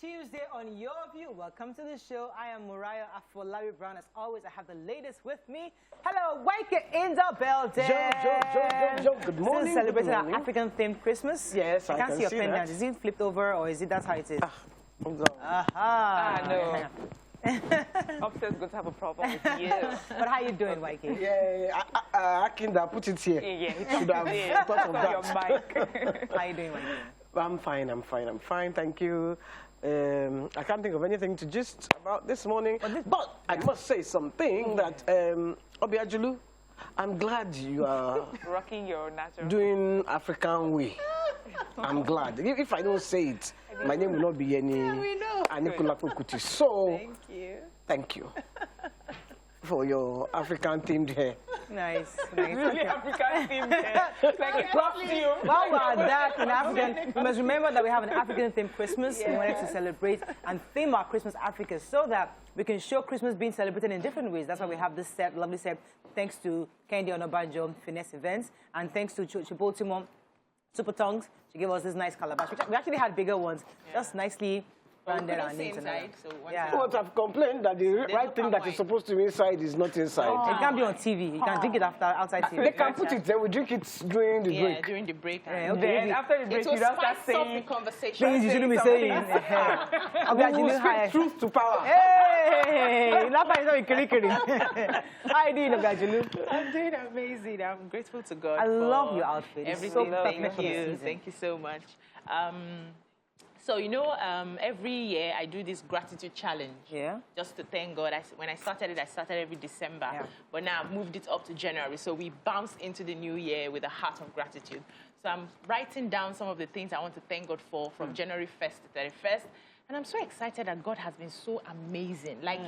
Tuesday on Your View. Welcome to the show. I am Mariah Afolabi Brown. As always, I have the latest with me. Hello, Waike in the building. Joe. Good morning. Celebrating our African-themed Christmas. Yes, I can't see your pen that. down. Is it flipped over or is it that's how it is? No. Upstairs going to have a problem with you. But how you doing, Waike? Yeah, I can put it here. Yeah, he should have thought of that. Your mic. How you doing, Waike? I'm fine, thank you. I can't think of anything to gist about this morning, but I must say something that, Obiajulu, I'm glad you are rocking your natural doing African way. I'm glad. If I don't say it, my name will not be any Anikula Kuti. So, thank you for your African themed hair. Nice. Really African themed hair. Like a costume. While we're that in African, we must remember that we have an African themed Christmas. We wanted to celebrate and theme our Christmas Africa so that we can show Christmas being celebrated in different ways. That's why we have this set, lovely set, thanks to Kendi Onabanjo Finesse Events, and thanks to Chiboltimo Super Tongues. She gave us this nice calabash. We actually had bigger ones, just nicely branded and inside. But I've complained that the right thing that is supposed to be inside is not inside. It can't be on TV. You can drink it outside TV. They can put it there. We drink it during the break. Yeah, during the break. Okay. Then after the break, you don't start saying the conversation. Things you shouldn't be saying. We will speak truth to power. Hey! How are you doing, Obiajulu? I'm doing amazing. I'm grateful to God. I for love your outfit. Everything. So Thank you. Thank you so much. So, you know, every year I do this gratitude challenge. Yeah. Just to thank God. When I started every December. Yeah. But now I've moved it up to January. So we bounce into the new year with a heart of gratitude. So I'm writing down some of the things I want to thank God for from January 1st to 31st. And I'm so excited that God has been so amazing. Like,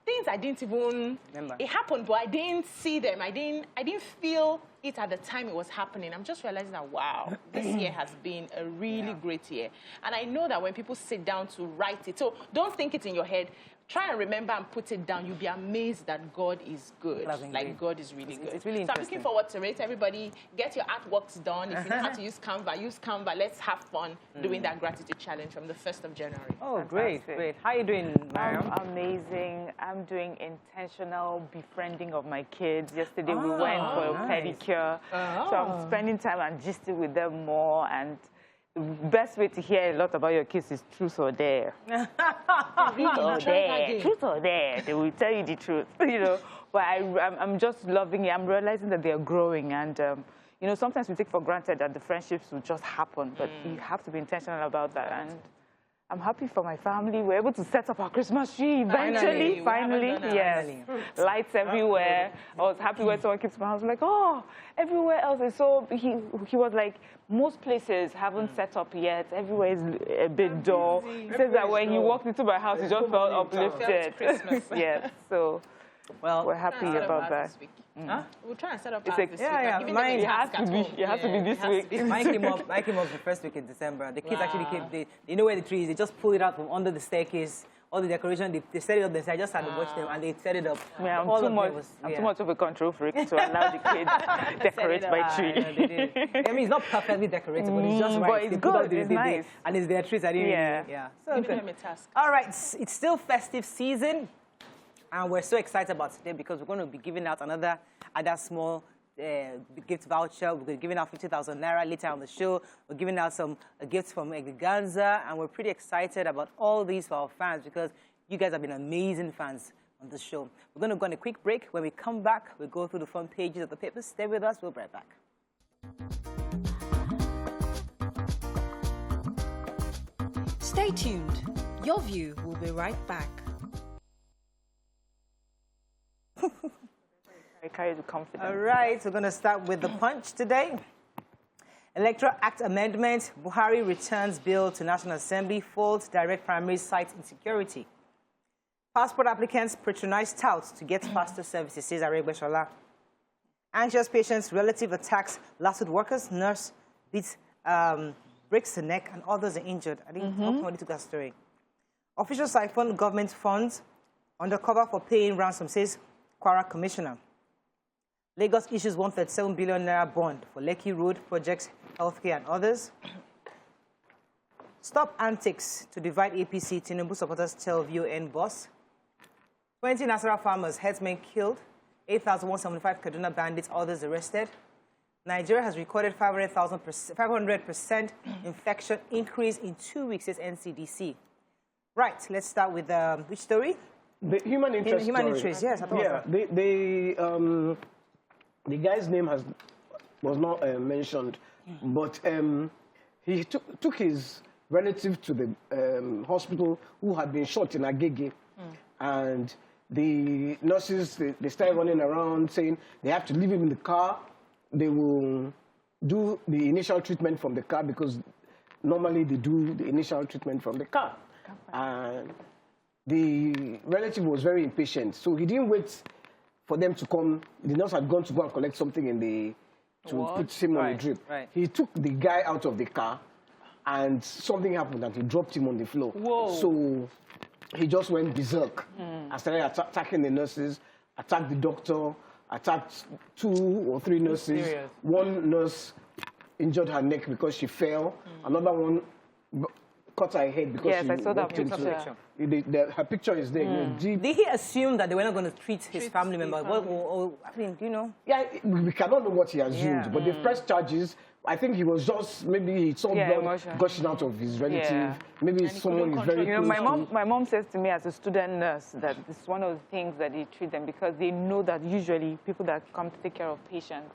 things I didn't even... Remember. It happened, but I didn't see them. I didn't feel it at the time it was happening. I'm just realizing that, wow, this year has been a really great year. And I know that when people sit down to write it, so don't think it in your head. Try and remember and put it down. You'll be amazed that God is good. Like, God is really good. It's really so I'm looking forward to it. Everybody, get your artworks done. If you know how to use Canva. Let's have fun doing that gratitude challenge from the 1st of January. Oh, great. How are you doing, Mariam? I'm amazing. I'm doing intentional befriending of my kids. Yesterday we went for a pedicure. So I'm spending time and gisting with them more. And the best way to hear a lot about your kids is truth or dare. Truth or dare. They will tell you the truth, you know. But I'm just loving it. I'm realizing that they're growing. And, you know, sometimes we take for granted that the friendships will just happen. But you have to be intentional about that. And I'm happy for my family. We're able to set up our Christmas tree eventually. Finally. Yes. Lights everywhere. I was happy when someone came to my house. Like, oh, everywhere else is so... He was like, most places haven't set up yet. Everywhere is a bit dull. He says that when he walked into my house, he just felt uplifted. Yes. So, well, we're happy about that. We'll try and set up this week. Mine has to be this week. Mine came up the first week in December. The kids actually came. They know where the tree is. They just pulled it out from under the staircase. All the decoration, they set it up themselves. I just had to watch them, and they set it up. Yeah, I'm too much of a control freak to allow the kids decorate my tree. I mean, it's not perfectly decorated, but it's just right. But it's good. It's nice. And it's their trees. I didn't So give them a task. All right, it's still festive season. And we're so excited about today because we're going to be giving out another small gift voucher. We're giving out 50,000 naira later on the show. We're giving out some gifts from Ganza. And we're pretty excited about all these for our fans because you guys have been amazing fans on the show. We're going to go on a quick break. When we come back, we'll go through the front pages of the papers. Stay with us. We'll be right back. Stay tuned. Your View will be right back. I carry the confidence. All right, we're going to start with the punch today. Electoral Act Amendment. Buhari returns bill to National Assembly. Folds direct primary site insecurity. Passport applicants patronize touts to get faster services, says Aregbesola. Anxious patients, relative attacks, lasted workers, nurse breaks the neck, and others are injured. I think nobody took that story. Officials siphon government funds undercover for paying ransom, says Kwara Commissioner. Lagos issues 137 billion naira bond for Lekki Road projects, healthcare, and others. Stop antics to divide APC. Tinubu supporters tell VON boss. 20 Nasarawa farmers, herdsmen killed. 8,175 Kaduna bandits, others arrested. Nigeria has recorded 500% infection increase in 2 weeks, says NCDC. Right, let's start with which story? The human interest Human story. interest, yes. I thought the guy's name was not mentioned, but he took his relative to the hospital who had been shot in Agege, and the nurses, they started running around saying they have to leave him in the car. They will do the initial treatment from the car because normally they do the initial treatment from the car. And the relative was very impatient, so he didn't wait for them to come. The nurse had gone to go and collect something in to put him on the drip. Right. He took the guy out of the car, and something happened, and he dropped him on the floor. Whoa. So he just went berserk and started attacking the nurses, attacked the doctor, attacked 2 or 3 nurses. Serious. One nurse injured her neck because she fell. Another one cut her head because Yes, she I saw that walked into picture. her picture is there. You know, deep. Did he assume that they were not going to treat his family member? Or, I mean, you know? Yeah, we cannot know what he assumed, Yeah. but the press charges, I think he was just, maybe he saw blood emotion. gushing out of his relative. Yeah. Maybe he someone couldn't is very You know, close to. my mom says to me as a student nurse that this is one of the things that they treat them because they know that usually people that come to take care of patients,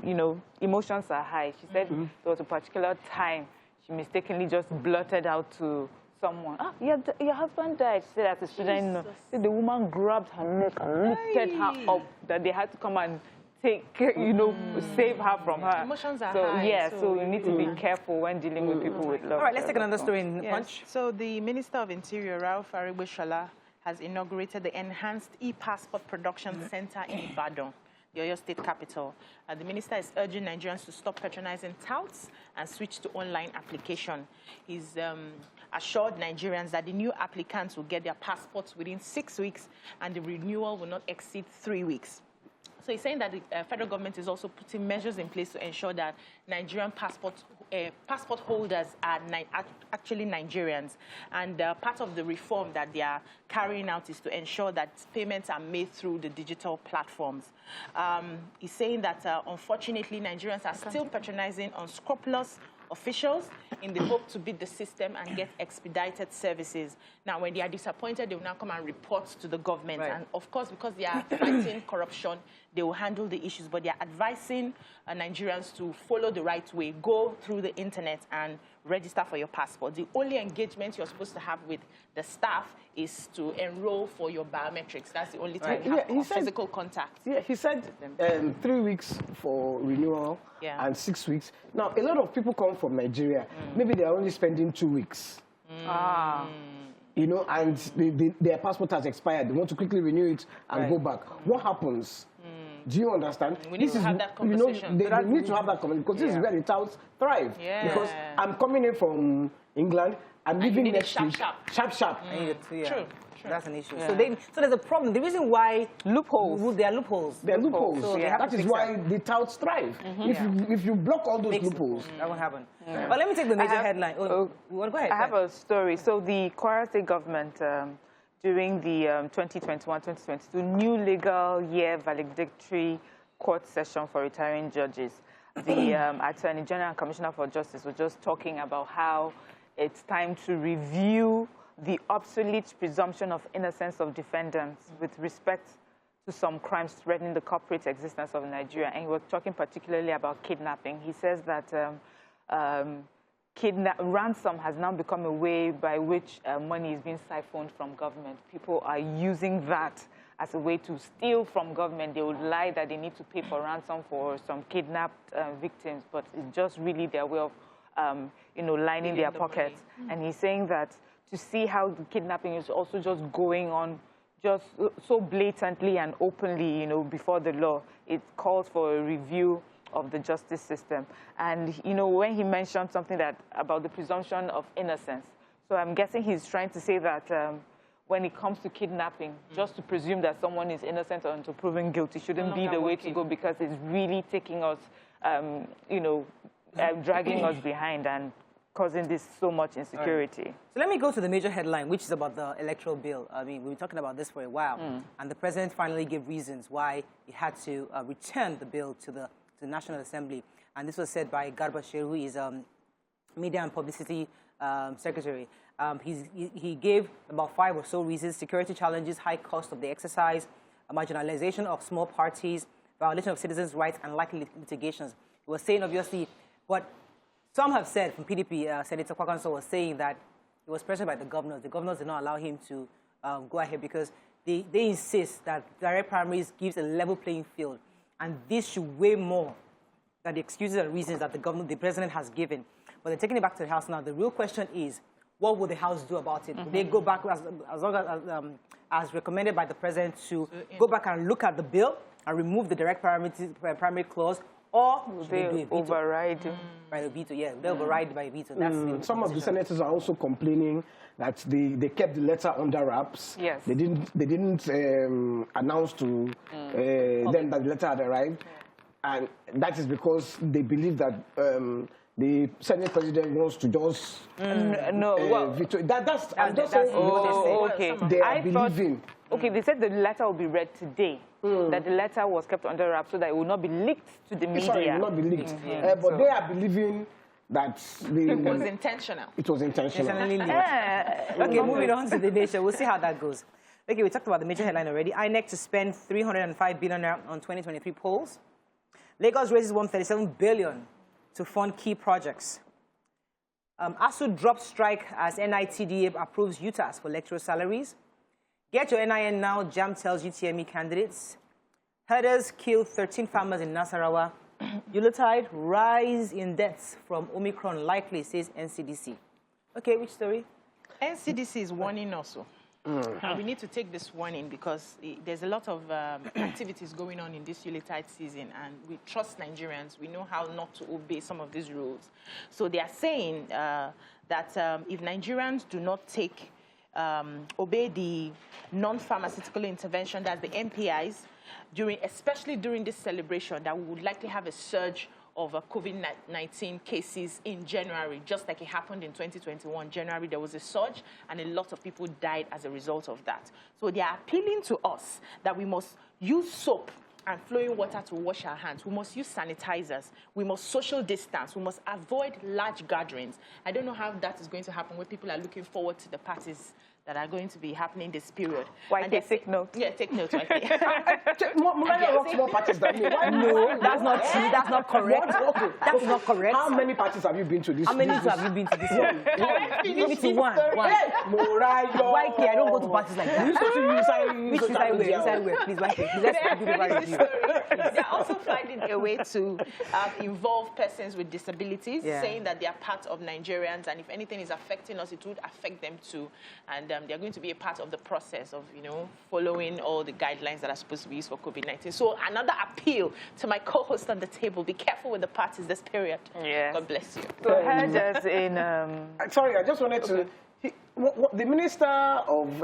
you know, emotions are high. She said there was a particular time she mistakenly just blurted out to someone, your husband died. She said as a student nurse, the woman grabbed her neck and lifted her up, that they had to come and take, you know, save her from her. Emotions are so, high, Yeah, so so you need to be careful when dealing with people with love. All right, let's take another story in Punch. So the Minister of Interior, Ralph Aribishala, has inaugurated the Enhanced E-Passport Production Center in Ibadan, the Oyo State capital. The minister is urging Nigerians to stop patronizing touts and switch to online application. He's assured Nigerians that the new applicants will get their passports within 6 weeks and the renewal will not exceed 3 weeks. So he's saying that the federal government is also putting measures in place to ensure that Nigerian passport holders are actually Nigerians. And part of the reform that they are carrying out is to ensure that payments are made through the digital platforms. He's saying that, unfortunately, Nigerians are still patronizing unscrupulous officials in the hope to beat the system and get expedited services. Now, when they are disappointed, they will now come and report to the government. Right. And of course, because they are fighting corruption, they will handle the issues. But they are advising Nigerians to follow the right way, go through the internet and register for your passport. The only engagement you're supposed to have with the staff is to enroll for your biometrics. That's the only time you have physical contact. Yeah, he said 3 weeks for renewal and 6 weeks. Now, a lot of people come from Nigeria. Maybe they're only spending 2 weeks. You know, and their passport has expired. They want to quickly renew it and go back. What happens? Do you understand? We need to have that conversation. You know, they need to have that conversation because this is where the touts thrive. Yeah. Because I'm coming in from England, I'm leaving need it next week. Sharp. True. That's an issue. So there's a problem. The reason why Loopholes. there are loopholes. There are loopholes. So they have that to is fix why the touts thrive. If you block all those loopholes, that won't happen. But let me take the major headline. You want to go ahead? I have a story. So the Kwara State government, during the 2021-2022 new legal year valedictory court session for retiring judges, the Attorney General and Commissioner for Justice were just talking about how it's time to review the obsolete presumption of innocence of defendants with respect to some crimes threatening the corporate existence of Nigeria. And he was talking particularly about kidnapping. He says that ransom has now become a way by which money is being siphoned from government. People are using that as a way to steal from government. They would lie that they need to pay for ransom for some kidnapped victims, but it's just really their way of, lining their pockets. And he's saying that to see how the kidnapping is also just going on just so blatantly and openly, before the law, it calls for a review of the justice system. And, when he mentioned something about the presumption of innocence, so I'm guessing he's trying to say that when it comes to kidnapping, just to presume that someone is innocent until proven guilty shouldn't be the way to go, because it's really taking us, dragging us behind and causing this so much insecurity. Right. So let me go to the major headline, which is about the electoral bill. I mean, we've been talking about this for a while, and the president finally gave reasons why he had to return the bill to the National Assembly. And this was said by Garba Shehu, who is Media and Publicity Secretary. He gave about 5 or so reasons: security challenges, high cost of the exercise, marginalization of small parties, violation of citizens' rights, and likely litigations. He was saying, obviously, what some have said from PDP, Senator Kwakanso was saying that he was pressured by the governors. The governors did not allow him to go ahead because they insist that direct primaries gives a level playing field, and this should weigh more than the excuses and reasons that the president has given. But they're taking it back to the House now. The real question is, what will the House do about it? Will they go back, as long as recommended by the president, to go back and look at the bill and remove the direct primary clause, or should they do a veto? Override? By the veto, yeah. They'll override by veto. That's Some of the senators are also complaining that they kept the letter under wraps. Yes. They didn't announce to them that the letter had arrived. And that is because they believe that the Senate president wants to just veto. I'm just saying what they say. Okay. They are believing. Okay, they said the letter will be read today. That the letter was kept under wraps so that it will not be leaked to the media. Sorry, it will not be leaked. But they are believing that it was intentional. It was intentional. Okay, moving on to the nation. We'll see how that goes. Okay, we talked about the major headline already. INEC to spend 305 billion on 2023 polls. Lagos raises 137 billion to fund key projects. ASU drops strike as NITDA approves UTAS for lecturer salaries. Get your NIN now, JAM tells UTME candidates. Herders kill 13 farmers in Nasarawa. Yuletide, rise in deaths from Omicron likely, says NCDC. Okay, which story? NCDC is warning also. And we need to take this warning because there's a lot of activities going on in this Yuletide season, and we trust Nigerians. We know how not to obey some of these rules. So they are saying that if Nigerians do not obey the non-pharmaceutical intervention, that's the NPIs, especially during this celebration, that we would likely have a surge of COVID-19 cases in January, just like it happened in 2021. January, there was a surge, and a lot of people died as a result of that. So they are appealing to us that we must use soap and flowing water to wash our hands. We must use sanitizers. We must social distance. We must avoid large gatherings. I don't know how that is going to happen when people are looking forward to the parties that are going to be happening this period. Why take note? Yeah, take note. More parties than me. No, that's not true. That's not correct. Okay. That's not correct. How many parties have you been to this? How many have you been to this one? Maybe to one. Why I don't go to parties like that. Which inside where? Please, why let's do the right review. They're also finding a way to involve persons with disabilities, saying that they are part of Nigerians, and if anything is affecting us, it would affect them too. And they're going to be a part of the process of, following all the guidelines that are supposed to be used for COVID-19. So another appeal to my co-host on the table: be careful with the parties this period. Yeah. God bless you. So Herders in. Sorry, I just wanted to. The minister of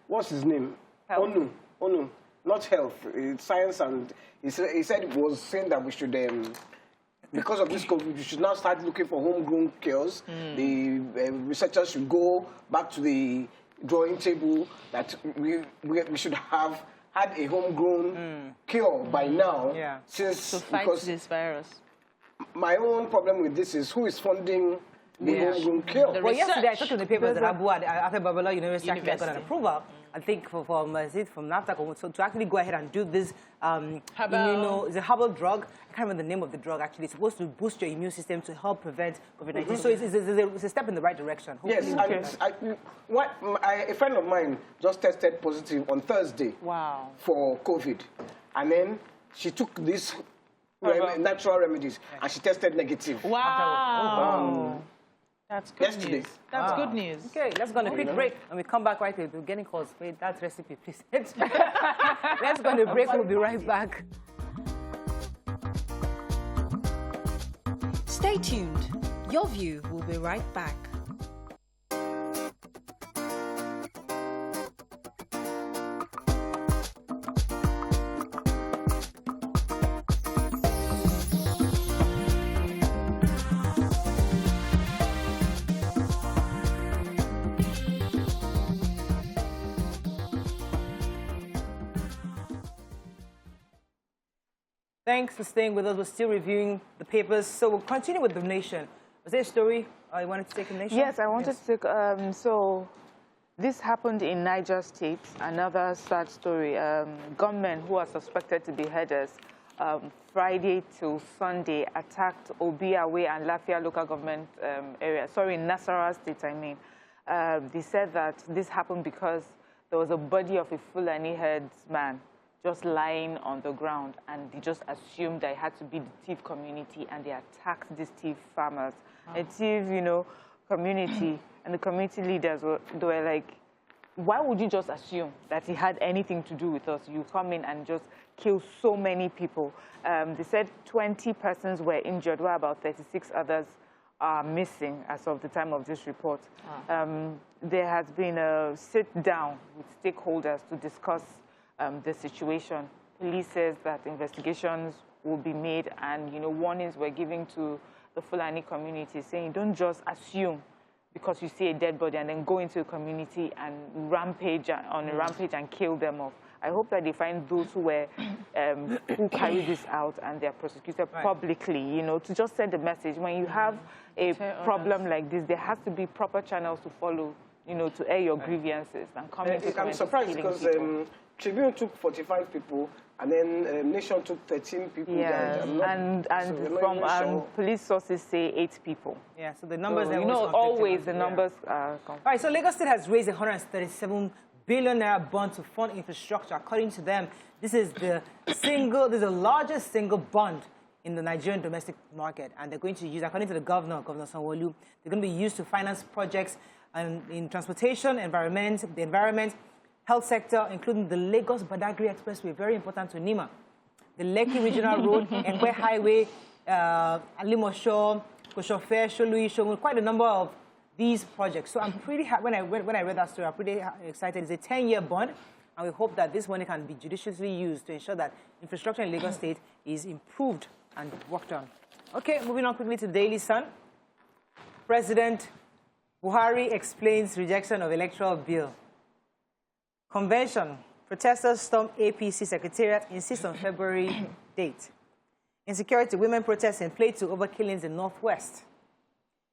what's his name? Health. Onu, not health, it's science, and he said was saying that we should. Because of this COVID, we should now start looking for homegrown cures. The researchers should go back to the drawing table, that we should have had a homegrown cure by now. Yeah. To fight this virus. My own problem with this is who is funding the homegrown cure. Well, yesterday I talked to the papers that Abu at Babala University actually got an approval, I think, from NAFTA, so to actually go ahead and do this, it's a herbal drug. I can't remember the name of the drug, actually. It's supposed to boost your immune system to help prevent COVID-19. So it's a step in the right direction. Yes, and a friend of mine just tested positive on Thursday for COVID. And then she took this natural remedies, and she tested negative. Wow. That's good news. That's good news. Okay, let's go on a quick break. And we come back right away. We're getting calls. Wait, that recipe, please. Let's go on a break. We'll be right back. Stay tuned. Your View will be right back. Thanks for staying with us. We're still reviewing the papers. So we'll continue with the nation. Was there a story you wanted to take in the nation? Yes, I wanted to take, so this happened in Niger State, another sad story. Gunmen who are suspected to be headers, Friday till Sunday, attacked Obiawe and Lafia local government area. Sorry, in Nasarawa State, I mean. They said that this happened because there was a body of a Fulani herdsman just lying on the ground, and they just assumed that it had to be the Tiv community, and they attacked these Tiv farmers. A Tiv, community, and the community leaders they were like, why would you just assume that he had anything to do with us? You come in and just kill so many people. They said 20 persons were injured, while about 36 others are missing as of the time of this report. There has been a sit-down with stakeholders to discuss the situation. Police says that investigations will be made, and warnings were given to the Fulani community, saying don't just assume because you see a dead body and then go into a community and rampage and kill them off. I hope that they find those who were who carried this out and they're prosecuted publicly. To just send a message. When you have a problem like this, there has to be proper channels to follow. To air your grievances and come into. I'm surprised because Tribune took 45 people, and then Nation took 13 people. Yeah, and from police sources say 8 people. Yeah, so the numbers. So, always the numbers are. All right, so Lagos State has raised 137 billion naira bond to fund infrastructure. According to them, this is the largest single bond in the Nigerian domestic market, and they're going to use, according to the Governor Sanwo-Olu, they're going to be used to finance projects in transportation, the environment, health sector, including the Lagos-Badagry Expressway, very important to Nima, the Lekki Regional Road, Engwe Highway, Alimosho, Koshofe, Sholui, Shogun, quite a number of these projects. So I'm pretty happy, when I read that story, I'm pretty excited. It's a 10-year bond, and we hope that this money can be judiciously used to ensure that infrastructure in Lagos State is improved and worked on. Okay, moving on quickly to Daily Sun. President Buhari explains rejection of electoral bill. Convention. Protesters storm APC Secretariat, insist on February date. Insecurity. Women protest in Plateau over killings in Northwest.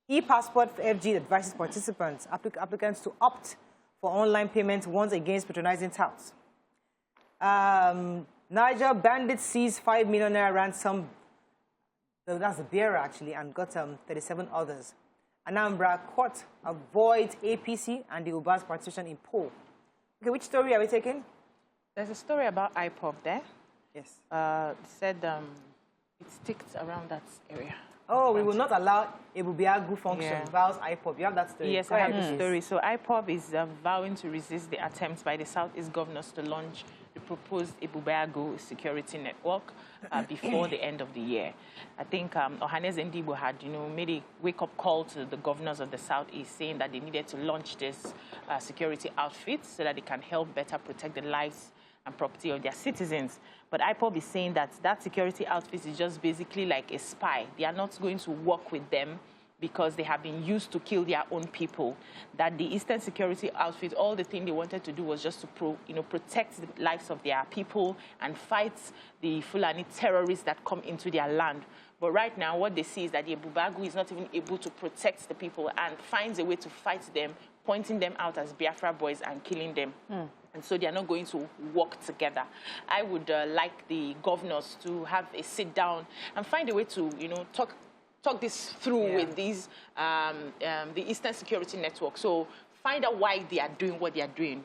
E-passport for FG advises participants, applicants to opt for online payments, warns against patronizing touts. Niger bandits seized 5 million naira ransom. That's the bearer, actually, and got 37 others. Anambra court avoids APC and the Ubas partition in poll. Okay, which story are we taking? There's a story about IPOB there. Yes. Said it sticks around that area. Oh, we will not allow Ebubiagu function, vows IPOB. You have that story. Yes, I have the story. So IPOB is vowing to resist the attempts by the Southeast governors to launch the proposed Ebubiagu security network before the end of the year. I think Ohanes Ndibo had, made a wake-up call to the governors of the Southeast, saying that they needed to launch this security outfit so that they can help better protect the lives and property of their citizens. But IPOB is saying that that security outfit is just basically like a spy. They are not going to work with them because they have been used to kill their own people. That the Eastern Security Outfit, all the thing they wanted to do was just to protect the lives of their people and fight the Fulani terrorists that come into their land. But right now, what they see is that the Ebubagu is not even able to protect the people and finds a way to fight them, pointing them out as Biafra boys and killing them. And so they are not going to work together. I would like the governors to have a sit down and find a way to, talk this through with these, the Eastern Security Network. So find out why they are doing what they are doing.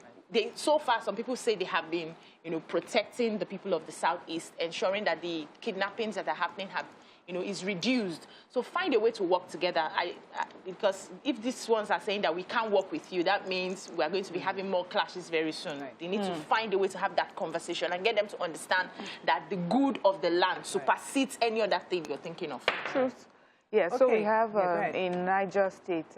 So far, some people say they have been, protecting the people of the Southeast, ensuring that the kidnappings that are happening have, is reduced. So find a way to work together. Because if these ones are saying that we can't work with you, that means we are going to be having more clashes very soon. Right. They need to find a way to have that conversation and get them to understand that the good of the land supersedes any other thing you're thinking of. Truth. Yeah, okay. So we have in Niger State,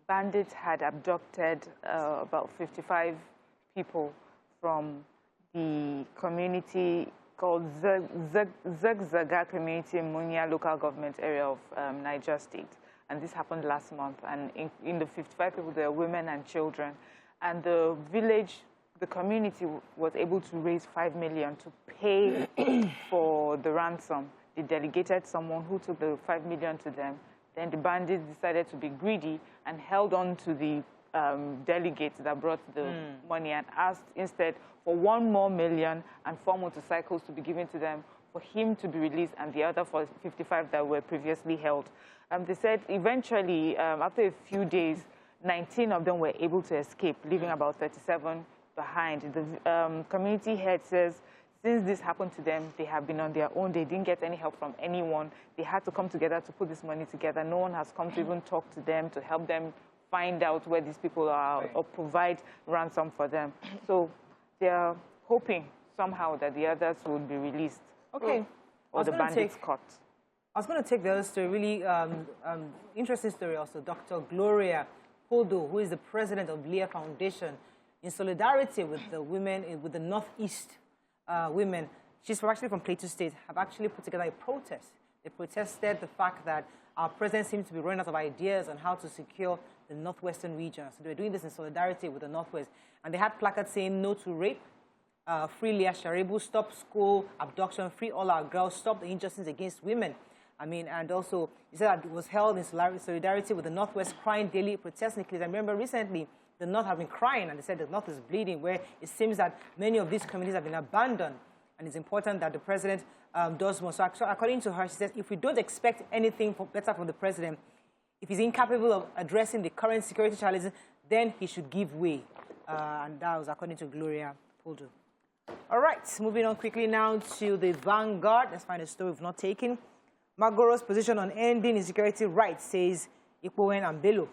bandits had abducted about 55 people from the community called Zegzaga community in Munya local government area of Niger State. And this happened last month. And in the 55 people, there are women and children. And the village the community was able to raise 5 million to pay for the ransom. They delegated someone who took the 5 million to them. Then the bandits decided to be greedy and held on to the delegates that brought the money and asked instead for 1 more million and 4 motorcycles to be given to them for him to be released and the other for 55 that were previously held. They said eventually, after a few days, 19 of them were able to escape, leaving about 37 behind. The community head says since this happened to them, they have been on their own. They didn't get any help from anyone. They had to come together to put this money together. No one has come to even talk to them, to help them find out where these people are or provide ransom for them. So they are hoping somehow that the others will be released. Okay. Or the bandits caught. I was going to take the other story, really interesting story also. Dr. Gloria Poldo, who is the president of Leah Foundation, in solidarity with the women, with the Northeast women, she's actually from Plateau State, have actually put together a protest. They protested the fact that our president seems to be running out of ideas on how to secure the Northwestern region. So they were doing this in solidarity with the Northwest. And they had placards saying no to rape, free Leah Sharibu, stop school abduction, free all our girls, stop the injustice against women. I mean, and also, he said that it was held in solidarity with the Northwest crying daily protesting. I remember recently, the North have been crying, and they said the North is bleeding, where it seems that many of these communities have been abandoned, and it's important that the president does more. So according to her, she says, if we don't expect anything better from the president, if he's incapable of addressing the current security challenges, then he should give way. And that was according to Gloria Poldo. All right, moving on quickly now to the Vanguard. Let's find a story we've not taken. Magoro's position on ending insecurity rights, says Ikpowen and Bello.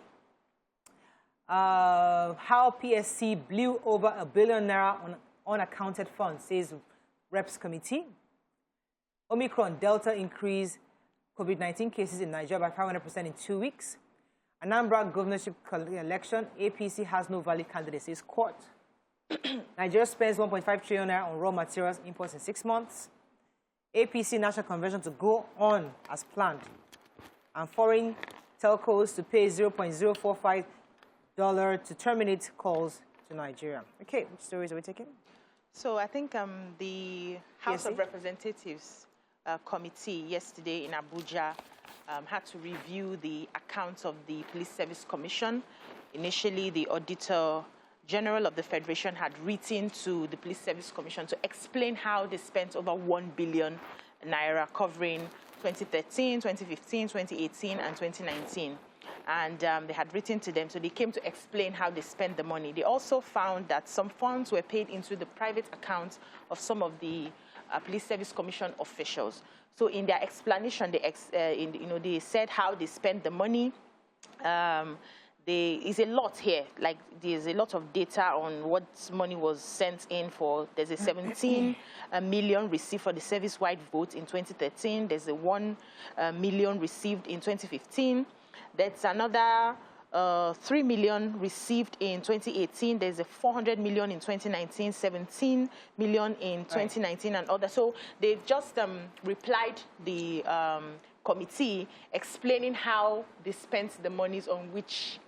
How PSC blew over £1 billion on unaccounted funds, says Reps Committee. Omicron Delta increase COVID-19 cases in Nigeria by 500% in 2 weeks. Anambra governorship election, APC has no valid candidate, says court. Nigeria spends 1.5 trillion naira on raw materials imports in 6 months. APC National Convention to go on as planned. And foreign telcos to pay $0.045 to terminate calls to Nigeria. Okay, which stories are we taking? So I think the House of Representatives committee yesterday in Abuja had to review the accounts of the Police Service Commission. Initially, the Auditor General of the Federation had written to the Police Service Commission to explain how they spent over 1 billion naira covering 2013, 2015, 2018, and 2019. And they had written to them, so they came to explain how they spent the money. They also found that some funds were paid into the private accounts of some of the Police Service Commission officials. So in their explanation, they said how they spent the money. There is a lot here, like there's a lot of data on what money was sent in for. There's a 17 million received for the service-wide vote in 2013. There's a 1 million received in 2015. There's another 3 million received in 2018. There's a 400 million in 2019, 17 million in 2019 and others. So they've just replied the committee explaining how they spent the monies on which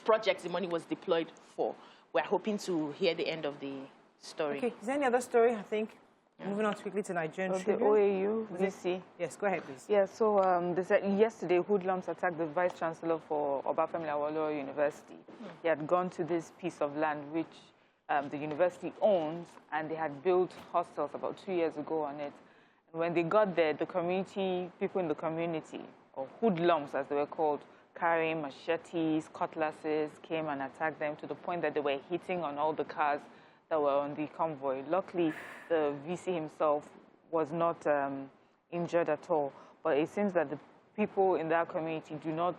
projects the money was deployed for. We're hoping to hear the end of the story. Okay, is there any other story, I think? Moving on quickly to Nigerian The OAU, VC. Yes, go ahead, please. Yeah, so they said yesterday hoodlums attacked the Vice-Chancellor for Obafemi Awolowo University. He had gone to this piece of land which the university owns, and they had built hostels about 2 years ago on it. And when they got there, the community, people in the community, or hoodlums as they were called, carrying machetes, cutlasses, came and attacked them to the point that they were hitting on all the cars that were on the convoy. Luckily, the VC himself was not injured at all. But it seems that the people in that community do not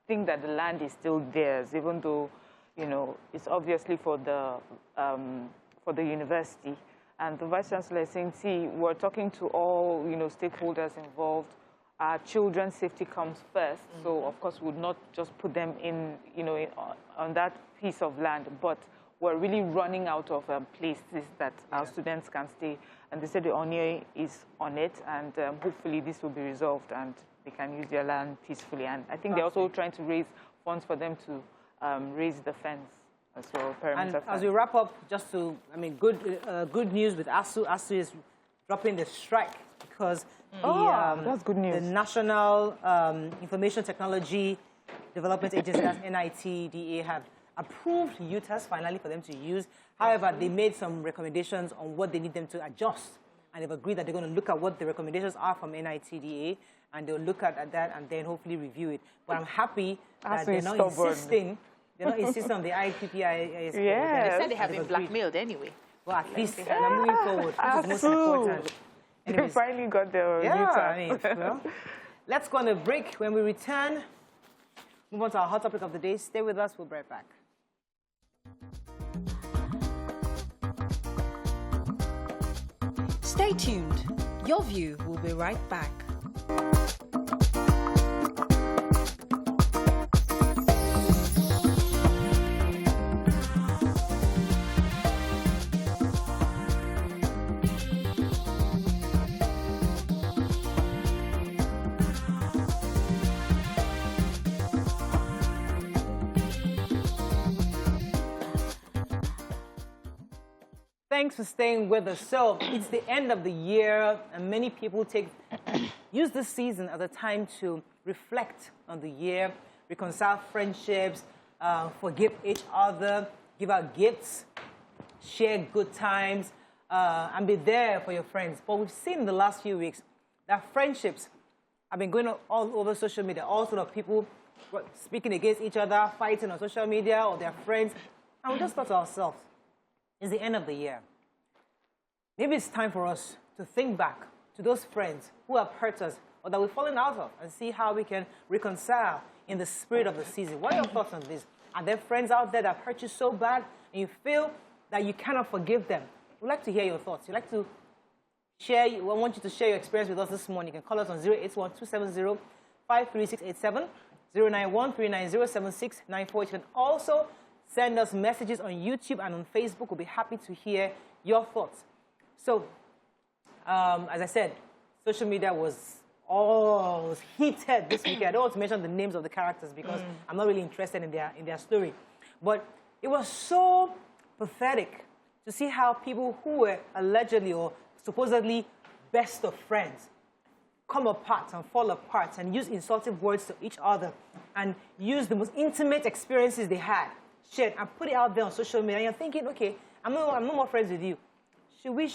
think that the land is still theirs, even though, it's obviously for the university. And the Vice-Chancellor is saying, see, we're talking to all, stakeholders involved. Our children's safety comes first, so of course we would not just put them in, on that piece of land, but we're really running out of places that our students can stay. And they said the onion is on it, and hopefully this will be resolved and they can use their land peacefully. And I think they're also trying to raise funds for them to raise the fence. as well. And as we wrap up, just to, good news with ASU. ASU is dropping the strike because that's good news. The National Information Technology Development Agency, that's NITDA, have approved UTAS finally for them to use. However, they made some recommendations on what they need them to adjust. And they've agreed that they're going to look at what the recommendations are from NITDA, and they'll look at that and then hopefully review it. But I'm happy that they're not insisting. They're not insisting on the IPPIS. Yeah. They said they have been blackmailed anyway. Well, at least they're moving forward. This is most important. They finally got the well, let's go on a break. When we return, move on to our hot topic of the day. Stay with us. We'll be right back. Stay tuned. Your View will be right back. Thanks for staying with us. So it's the end of the year, and many people use this season as a time to reflect on the year, reconcile friendships, forgive each other, give out gifts, share good times, and be there for your friends. But we've seen in the last few weeks that friendships have been going on all over social media. All sorts of people speaking against each other, fighting on social media or their friends. And we just thought to ourselves, it's the end of the year. Maybe it's time for us to think back to those friends who have hurt us or that we've fallen out of and see how we can reconcile in the spirit of the season. What are your thoughts on this? Are there friends out there that have hurt you so bad and you feel that you cannot forgive them? We'd like to hear your thoughts. We'd like to share. We want you to share your experience with us this morning. You can call us on 081-270-53687, 091-390-7694. You can also send us messages on YouTube and on Facebook. We'll be happy to hear your thoughts. So, as I said, social media was heated this weekend. I don't want to mention the names of the characters because I'm not really interested in their story. But it was so pathetic to see how people who were allegedly or supposedly best of friends come apart and fall apart and use insultive words to each other and use the most intimate experiences they had shared and put it out there on social media. And you're thinking, okay, I'm no more friends with you. Should we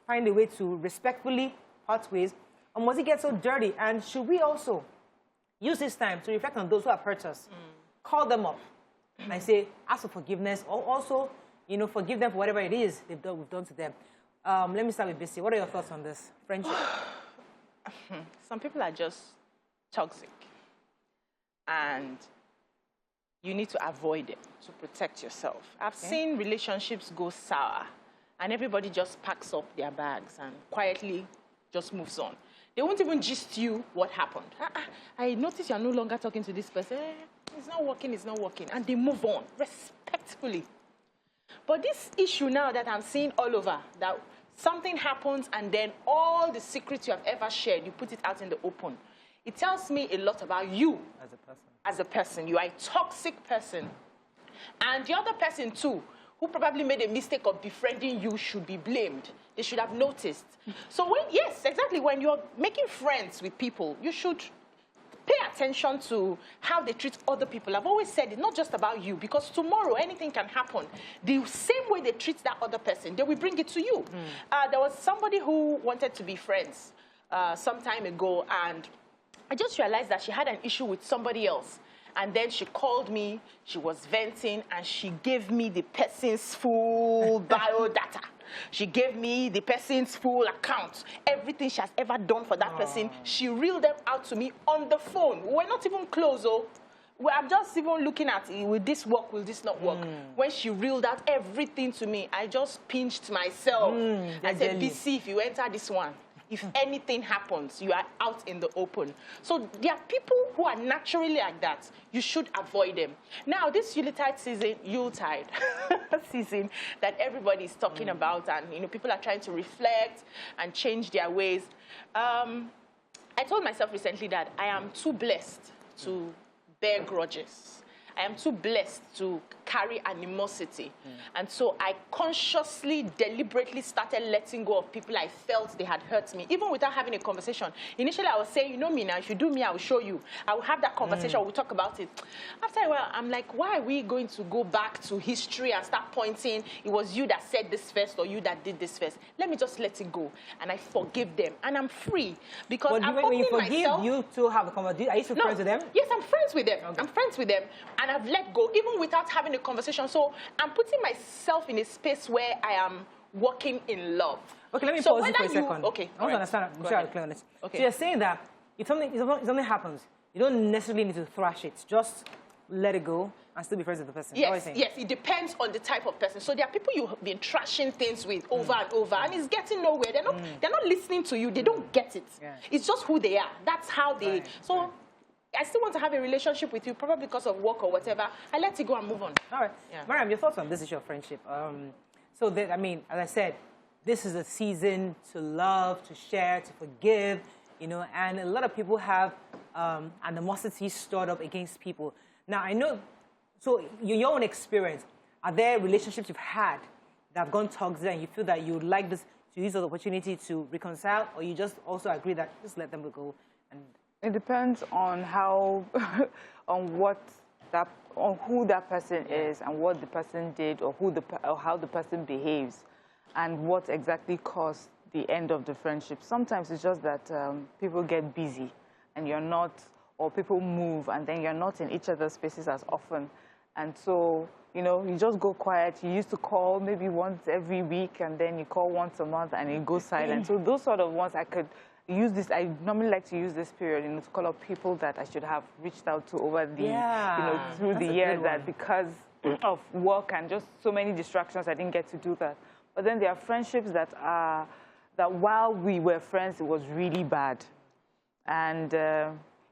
find a way to respectfully part ways? Or must it get so dirty? And should we also use this time to reflect on those who have hurt us? Call them up and say, ask for forgiveness, or also, forgive them for whatever it is we've done to them. Let me start with Bisi. What are your thoughts on this friendship? Some people are just toxic. And you need to avoid them to protect yourself. I've seen relationships go sour, and everybody just packs up their bags and quietly just moves on. They won't even gist you what happened. I noticed you're no longer talking to this person. It's not working, and they move on respectfully. But this issue now that I'm seeing all over, that something happens and then all the secrets you have ever shared, you put it out in the open. It tells me a lot about you as a person. You are a toxic person. And the other person too, who probably made a mistake of befriending you, should be blamed. They should have noticed. So when you're making friends with people, you should pay attention to how they treat other people. I've always said it's not just about you, because tomorrow anything can happen. The same way they treat that other person, they will bring it to you. There was somebody who wanted to be friends some time ago, and I just realized that she had an issue with somebody else. And then she called me, she was venting, and she gave me the person's full biodata. She gave me the person's full account. Everything she has ever done for that person, she reeled them out to me on the phone. We're not even close, I'm just even looking at, will this work, will this not work? When she reeled out everything to me, I just pinched myself. I said, BC, if you enter this one, if anything happens, you are out in the open. So there are people who are naturally like that. You should avoid them. Now, this Yuletide season, season that everybody is talking about, and people are trying to reflect and change their ways. I told myself recently that I am too blessed to bear grudges. I am too blessed to carry animosity. And so I consciously, deliberately started letting go of people I felt they had hurt me, even without having a conversation. Initially, I was saying, you know me now, if you do me, I will show you. I will have that conversation, we'll talk about it. After a while, I'm like, why are we going to go back to history and start pointing, it was you that said this first or you that did this first? Let me just let it go. And I forgive them. And I'm free. Because I'm when you forgive, myself, you two have a conversation. Are you still friends with them? Yes, I'm friends with them. Okay. I'm friends with them. And I've let go, even without having a conversation. So I'm putting myself in a space where I am walking in love. Okay, let me pause you for a second. Okay. I want to understand. I'm sure I'll clear on this. Okay. So you're saying that if something happens, you don't necessarily need to thrash it. Just let it go and still be friends with the person. Yes, yes, it depends on the type of person. So there are people you've been trashing things with over and over, and it's getting nowhere. They're not listening to you. They don't get it. Yeah. It's just who they are. That's how they. Right. So I still want to have a relationship with you, probably because of work or whatever. I let it go and move on. All right. Yeah. Mariam, your thoughts on this issue of friendship? So that, I mean, as I said, this is a season to love, to share, to forgive, you know, and a lot of people have animosity stored up against people. Now, I know, so your own experience, are there relationships you've had that have gone toxic and you feel that you would like this to use the opportunity to reconcile, or you just also agree that just let them go? And it depends on how, on who that person is and what the person did, or how the person behaves, and what exactly caused the end of the friendship. Sometimes it's just that people get busy and you're not, or people move and then you're not in each other's spaces as often. And so, you know, you just go quiet. You used to call maybe once every week, and then you call once a month and it goes silent. So those sort of ones I could use this. I normally like to use this period, you know, to call up people that I should have reached out to over the, you know, through the years, that because of work and just so many distractions, I didn't get to do that. But then there are friendships that are, that while we were friends, it was really bad. And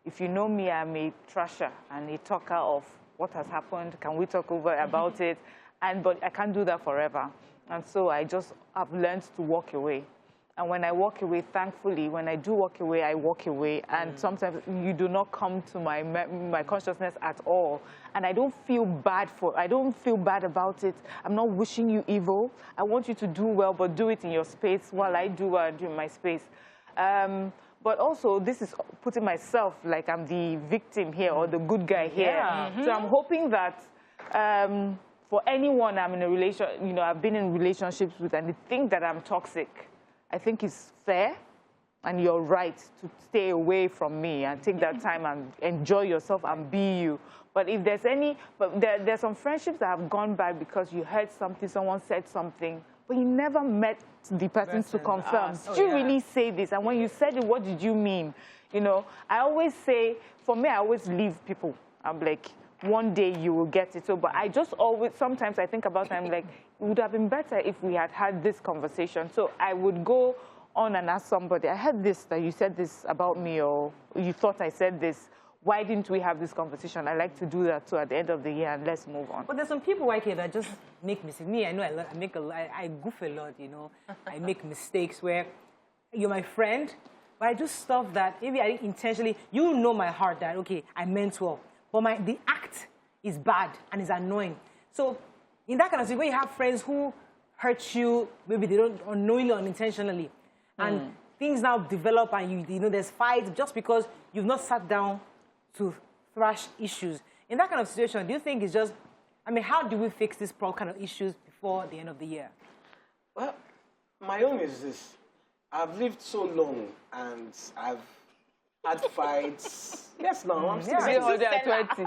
if you know me, I'm a trasher and a talker of what has happened. Can we talk over about it? But I can't do that forever. And so I just have learned to walk away. And when I walk away, thankfully, when I do walk away, I walk away. And sometimes you do not come to my consciousness at all. And I don't feel bad about it. I'm not wishing you evil. I want you to do well, but do it in your space while I do what I do in my space. But also, this is putting myself like I'm the victim here or the good guy here. Yeah. So I'm hoping that for anyone I'm in a you know, I've been in relationships with and they think that I'm toxic, I think it's fair and you're right to stay away from me and take that time and enjoy yourself and be you. But if there's there's some friendships that have gone by because you heard something, someone said something, but you never met the person to confirm. Did you really say this? And when you said it, what did you mean? You know, I always say, for me, I always leave people. I'm like, one day you will get it. So, but I just always, sometimes I think about it, I'm like, it would have been better if we had had this conversation. So I would go on and ask somebody, I heard this, that you said this about me, or you thought I said this. Why didn't we have this conversation? I like to do that too at the end of the year, and let's move on. But there's some people, YK, that just make mistakes. Me, I know I goof a lot, you know. I make mistakes where you're my friend, but I do stuff that maybe I didn't intentionally. You know my heart that, okay, I meant well, but the act is bad and is annoying. So in that kind of situation, where you have friends who hurt you, maybe they don't unknowingly or unintentionally, and things now develop and you know there's fights just because you've not sat down to thrash issues. In that kind of situation, do you think it's just, I mean, how do we fix this kind of issues before the end of the year? Well, my own is this. I've lived so long and I've had fights. Yes, no, I'm still 120.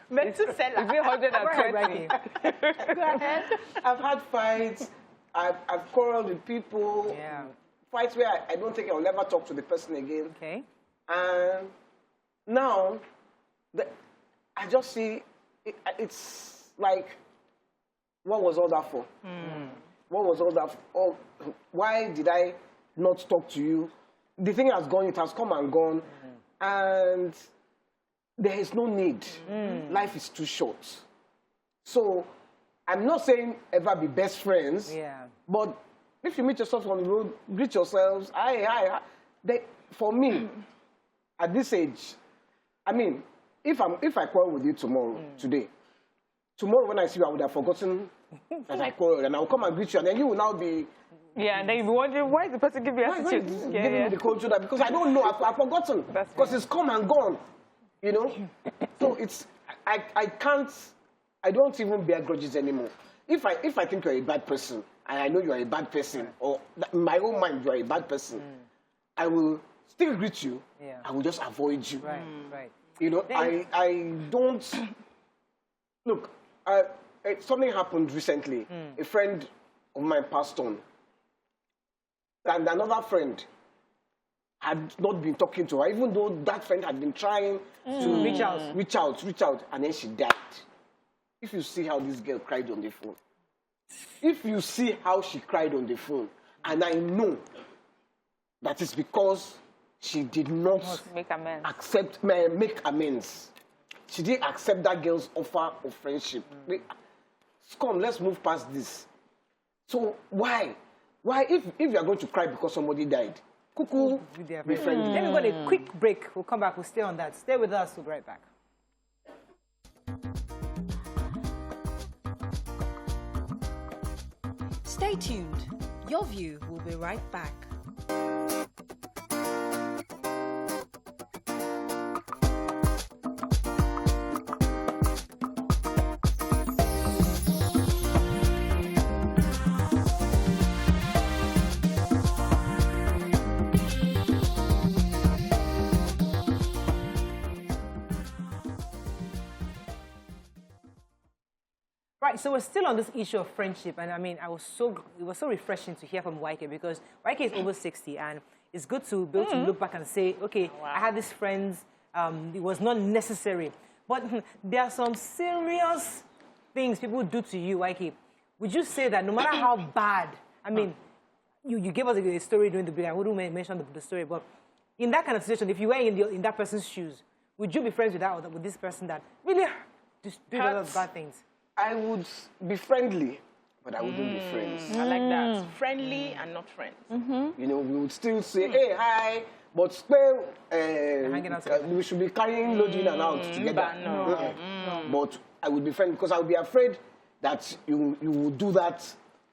Methuselah. 120. Go ahead. I've had fights. I've quarreled with people. Yeah. Fights where I don't think I'll ever talk to the person again. Okay. And now, I just see, it's like, what was all that for? What was all that for? Why did I not talk to you? The thing has gone, it has come and gone, and there is no need. Life is too short. So, I'm not saying ever be best friends, but if you meet yourself on the road, greet yourselves, hi. For me, at this age, I mean, if I quarrel with you today, tomorrow when I see you, I would have forgotten that I quarreled, and I will come and greet you, and then you will now be... Yeah, and then you'll be wondering, why is the person giving me attitude? Giving me the cold shoulder, because I don't know, I've forgotten. Because it's come and gone, you know? So it's, I can't, I don't even bear grudges anymore. If I think you're a bad person, and I know you're a bad person, or in my own mind you're a bad person, I will still greet you, I will just avoid you. Right, right. You know, I don't... Look, something happened recently. A friend of mine passed on. And another friend had not been talking to her, even though that friend had been trying to reach out, and then she died. If you see how this girl cried on the phone, if you see how she cried on the phone, and I know that it's because she did not make amends. She didn't accept that girl's offer of friendship. Come, let's move past this. So why? Why, if you are going to cry because somebody died, cuckoo, be friendly. Let me go on a quick break. We'll come back. We'll stay on that. Stay with us. We'll be right back. Stay tuned. Your View will be right back. Right, so we're still on this issue of friendship, and I mean, it was so refreshing to hear from YK, because YK is over 60, and it's good to be able to look back and say, okay, I had these friends, it was not necessary, but there are some serious things people do to you, YK. Would you say that no matter how bad, I mean, you gave us a story during the break, I wouldn't mention the story, but in that kind of situation, if you were in that person's shoes, would you be friends with this person that really just do a lot of bad things? I would be friendly, but I wouldn't be friends. I like that. Friendly and not friends. You know, we would still say, hey, hi, but still, we should be carrying load in and out together. But I would be friendly, because I would be afraid that you would do that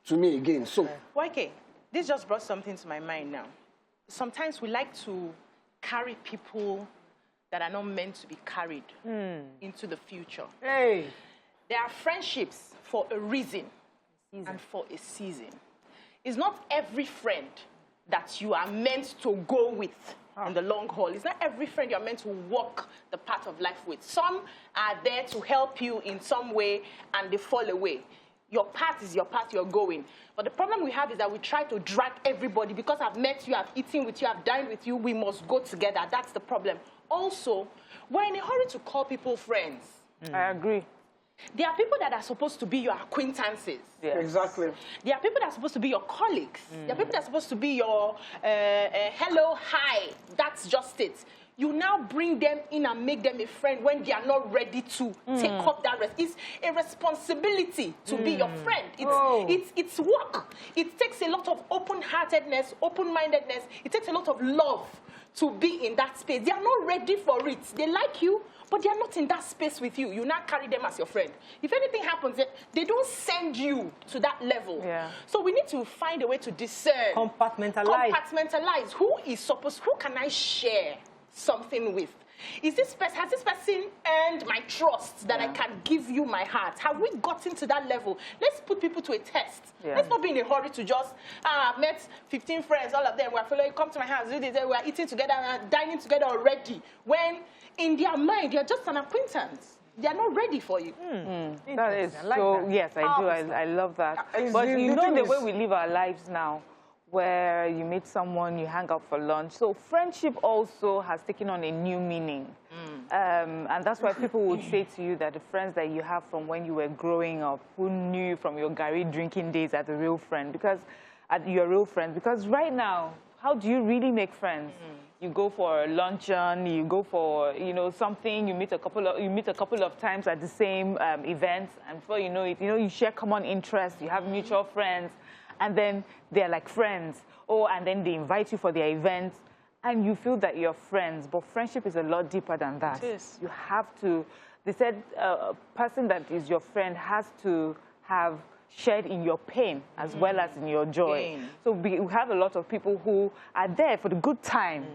to me again. So, YK, this just brought something to my mind now. Sometimes we like to carry people that are not meant to be carried into the future. Hey. There are friendships for a reason and for a season. It's not every friend that you are meant to go with on the long haul. It's not every friend you're meant to walk the path of life with. Some are there to help you in some way, and they fall away. Your path is your path, you're going. But the problem we have is that we try to drag everybody. Because I've met you, I've eaten with you, I've dined with you, we must go together. That's the problem. Also, we're in a hurry to call people friends. I agree. There are people that are supposed to be your acquaintances. yeah. Exactly. There are people that are supposed to be your colleagues. There are people that are supposed to be your hello, hi. That's just it. You now bring them in and make them a friend when they are not ready to take up that rest. It's a responsibility to be your friend. It's work. It takes a lot of open-heartedness, open-mindedness. It takes a lot of love to be in that space. They are not ready for it. They like you, but they are not in that space with you. You now carry them as your friend. If anything happens, they don't send you to that level. Yeah. So we need to find a way to discern. Compartmentalize. Who can I share something with? Has this person earned my trust that I can give you my heart? Have we gotten to that level? Let's put people to a test. Yeah. Let's not be in a hurry to just, I've met 15 friends, all of them, we're following, come to my house, do this, we're eating together, dining together already. When in their mind, you're just an acquaintance. They are not ready for you. That is so, yes, I do. I love that. But you know the way we live our lives now, where you meet someone, you hang out for lunch. So friendship also has taken on a new meaning. And that's why people would say to you that the friends that you have from when you were growing up, who knew you from your Gary drinking days, are the real friend, because you're real friends. Because right now, how do you really make friends? You go for a luncheon, you go for something, you meet a couple of times at the same events, and before you know it, you share common interests, you have mutual friends. And then they're like friends. And then they invite you for their events, and you feel that you're friends. But friendship is a lot deeper than that. It is. You have to they said a person that is your friend has to have shared in your pain as well as in your joy. So we have a lot of people who are there for the good time.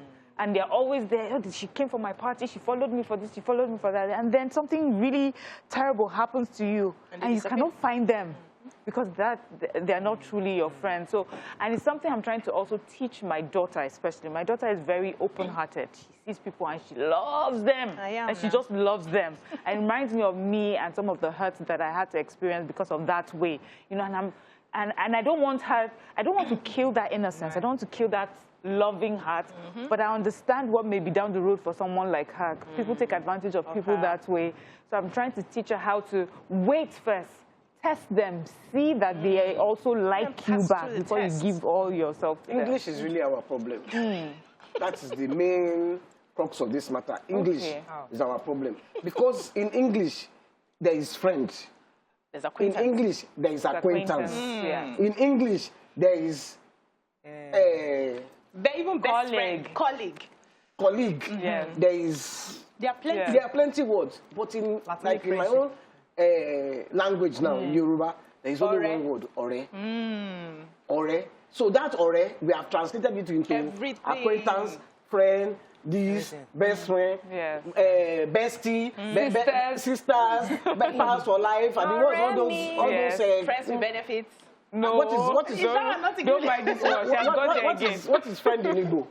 And they're always there. Oh, she came for my party. She followed me for this. She followed me for that. And then something really terrible happens to you, and you cannot find them because they're not truly your friends. So, and it's something I'm trying to also teach my daughter, especially. My daughter is very open-hearted. She sees people and she loves them. And she just loves them. And it reminds me of me and some of the hurts that I had to experience because of that way. You know, and I don't want her. I don't want to kill that innocence. I don't want to kill that loving heart, but I understand what may be down the road for someone like her. People take advantage of people that way. So I'm trying to teach her how to wait first, test them, see that they also like you back before you give all yourself to English them. is really our problem. That is the main crux of this matter. English is our problem. Because in English, there is friend. There's acquaintance. In English, there is acquaintance. In English, there is even best friend, colleague. There is There are plenty. there are plenty words, but in like in my own language now, in Yoruba, there is only one word, ore. Ore. So that ore, we have translated it into Everything. acquaintance, friend, this, best friend, bestie, sisters, pals for life, and all those friends with benefits. No, what is don't buy this one. She has got there again. what is friend in Igbo?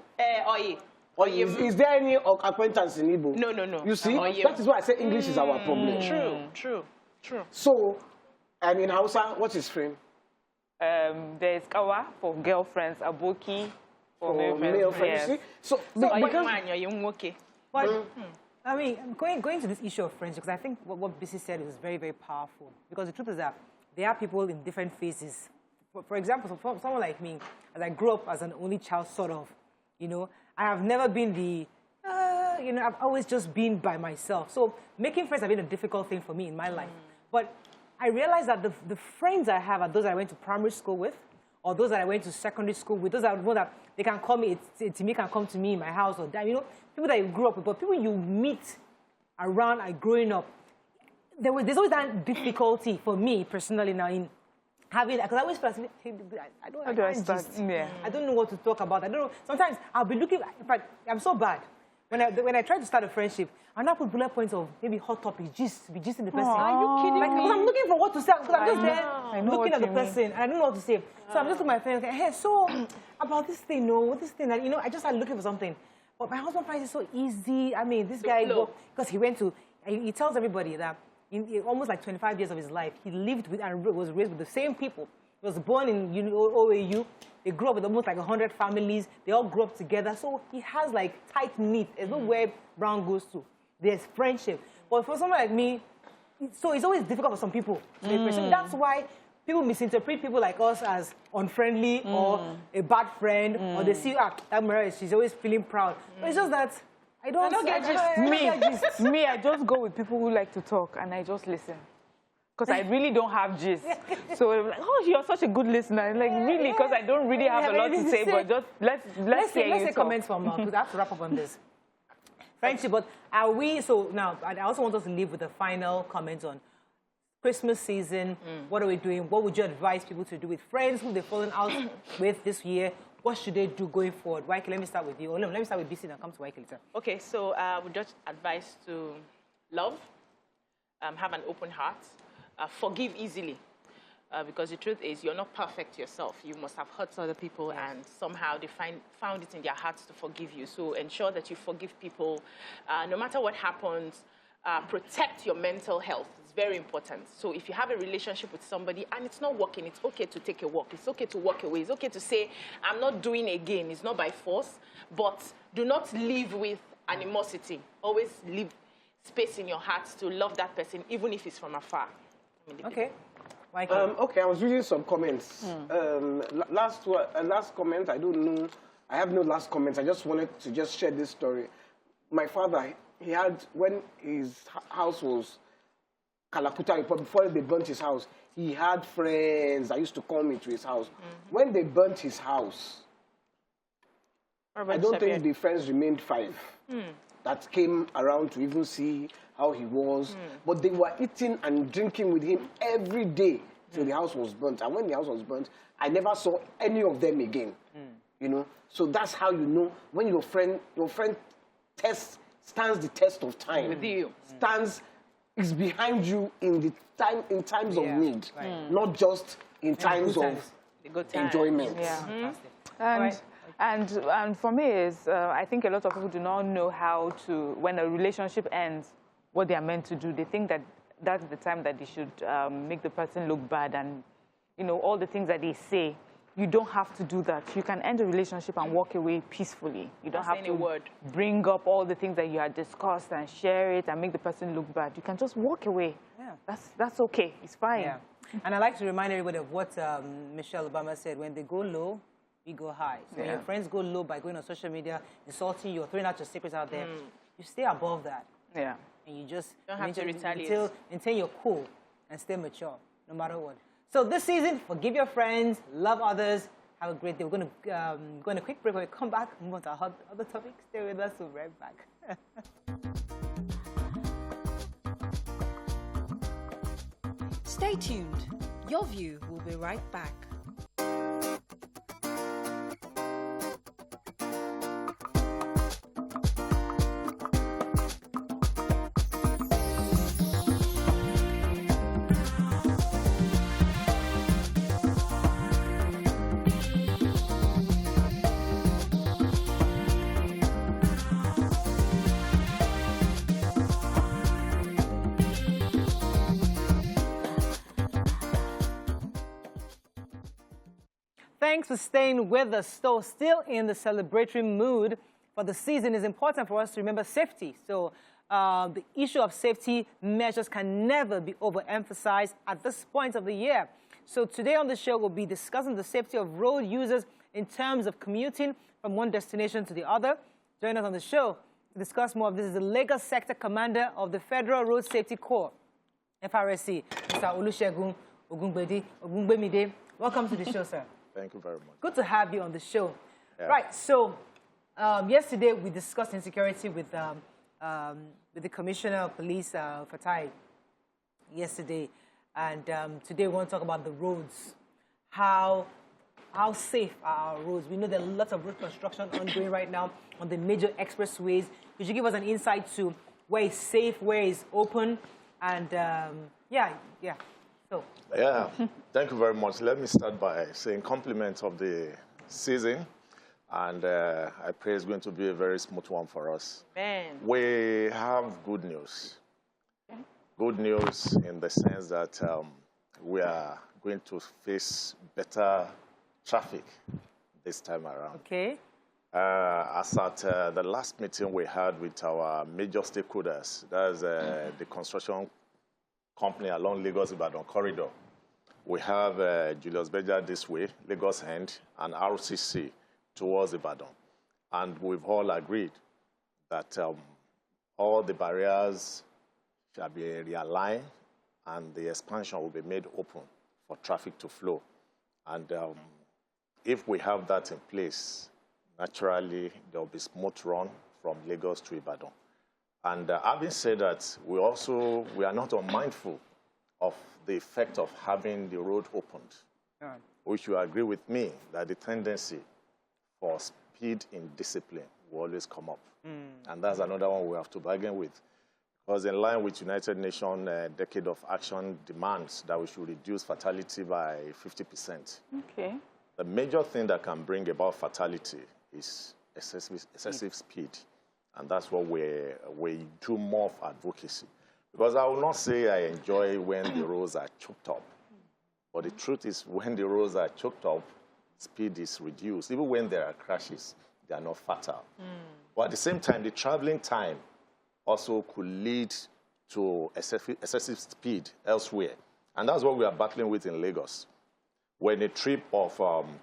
Is there any acquaintance in Igbo? No. You see, that is why I say English is our problem. True. So, and in Hausa, what is friend? There's kawa for girlfriends, aboki for male friends. Yes. You see? So because But, I mean, going to this issue of friendship, because I think what Bisi said is very, very powerful. Because the truth is that there are people in different phases. For example, for someone like me, as I grew up as an only child, sort of, you know, I have never been the, you know, I've always just been by myself. So making friends has been a difficult thing for me in my life. But I realized that the friends I have are those I went to primary school with, or those that I went to secondary school with. Those are the that they can call me, Timmy can come to me in my house, or that, you know, people that you grew up with, but people you meet around growing up. There's always that difficulty for me personally now in having, because I always feel like, hey, I don't know what to talk about. I don't know. Sometimes I'll be looking, in fact, I'm so bad. When I try to start a friendship, I'll not put bullet points of maybe hot topics, just be gisting the person. Are you kidding me? Because I'm looking for what to say, because I'm just there looking at the person, and I don't know what to say. So I'm just looking at my friend, okay, hey, so about this thing, this thing, that, you know, I just started looking for something. But my husband finds it so easy. I mean, this guy, because he tells everybody that in almost like 25 years of his life, he lived with and was raised with the same people. He was born in OAU. They grew up with almost like 100 families. They all grew up together. So he has like tight-knit. There's nowhere Brown goes to. There's friendship. But for someone like me, so it's always difficult for some people. So that's why people misinterpret people like us as unfriendly or a bad friend, or they see, that Maria, she's always feeling proud. But it's just that I don't get gist. Me, I just go with people who like to talk, and I just listen. Because I really don't have gist. So, like, oh, you're such a good listener. Like, really, because I don't really have a lot to say, but just let's hear you talk. Comments from because I have to wrap up on this. Friendship, but are we, so now, I also want us to leave with a final comment on Christmas season. What are we doing? What would you advise people to do with friends who they've fallen out with this year? What should they do going forward? Waike, let me start with you. Let me start with BC and come to Waike later. Okay, so we just advise to love, have an open heart, forgive easily. Because the truth is, you're not perfect yourself. You must have hurt other people, and somehow they found it in their hearts to forgive you. So ensure that you forgive people. No matter what happens, protect your mental health. It's very important. So if you have a relationship with somebody and it's not working, it's okay to take a walk. It's okay to walk away. It's okay to say, I'm not doing again. It's not by force. But do not live with animosity. Always leave space in your heart to love that person, even if it's from afar. Okay. Okay, I was reading some comments. Last comment, I don't know. I have no last comments. I just wanted to just share this story. My father, he had, when his house was Kalakuta, before they burnt his house, he had friends that used to come into his house. When they burnt his house, I don't think the friends remained 5 that came around to even see how he was. But they were eating and drinking with him every day till the house was burnt. And when the house was burnt, I never saw any of them again. You know, so that's how you know when your friend stands the test of time. With you. Is behind you in times of need, not just in times of enjoyment. Yeah. And for me, I think a lot of people do not know how to, when a relationship ends, what they are meant to do. They think that that's the time that they should make the person look bad, and you know all the things that they say. You don't have to do that. You can end a relationship and walk away peacefully. You don't have to bring up all the things that you had discussed and share it and make the person look bad. You can just walk away. Yeah. That's okay. It's fine. Yeah. And I like to remind everybody of what Michelle Obama said: when they go low, we go high. So when your friends go low by going on social media, insulting you, or throwing out your secrets out there, you stay above that. Yeah. And you just don't have to retaliate. Until you're cool and stay mature, no matter what. So this season, forgive your friends, love others, have a great day. We're going to go on a quick break. When we come back, move on to our other topics. Stay with us. We'll be right back. Stay tuned. Your View will be right back. Thanks for staying with us. Still in the celebratory mood for the season. It's important for us to remember safety. So the issue of safety measures can never be overemphasized at this point of the year. So today on the show, we'll be discussing the safety of road users in terms of commuting from one destination to the other. Join us on the show to discuss more of this is the Lagos Sector Commander of the Federal Road Safety Corps, FRSC, Mr. Olusegun Ogungbemide. Welcome to the show, sir. Thank you very much. Good to have you on the show. Yeah. Right, so yesterday we discussed insecurity with the Commissioner of Police, Fatai, yesterday. And today we want to talk about the roads. How safe are our roads? We know there are lots of road construction ongoing right now on the major expressways. Could you give us an insight to where is safe, where is open? And So. Yeah, thank you very much. Let me start by saying compliments of the season, and I pray it's going to be a very smooth one for us. Amen. We have good news. Okay. Good news in the sense that we are going to face better traffic this time around. Okay. As at the last meeting we had with our major stakeholders, that's the construction company along Lagos-Ibadan corridor. We have Julius Berger this way, Lagos End, and RCC towards Ibadan. And we've all agreed that all the barriers shall be realigned and the expansion will be made open for traffic to flow. And if we have that in place, naturally there will be smooth run from Lagos to Ibadan. And having said that, we are not unmindful of the effect of having the road opened, which you agree with me that the tendency for speed in discipline will always come up. And that's another one we have to bargain with. Because in line with United Nations Decade of Action demands that we should reduce fatality by 50%. Okay. The major thing that can bring about fatality is excessive speed. And that's what we do more of advocacy. Because I will not say I enjoy when the roads are choked up. But the truth is when the roads are choked up, speed is reduced. Even when there are crashes, they are not fatal. But at the same time, the traveling time also could lead to excessive speed elsewhere. And that's what we are battling with in Lagos. When a trip of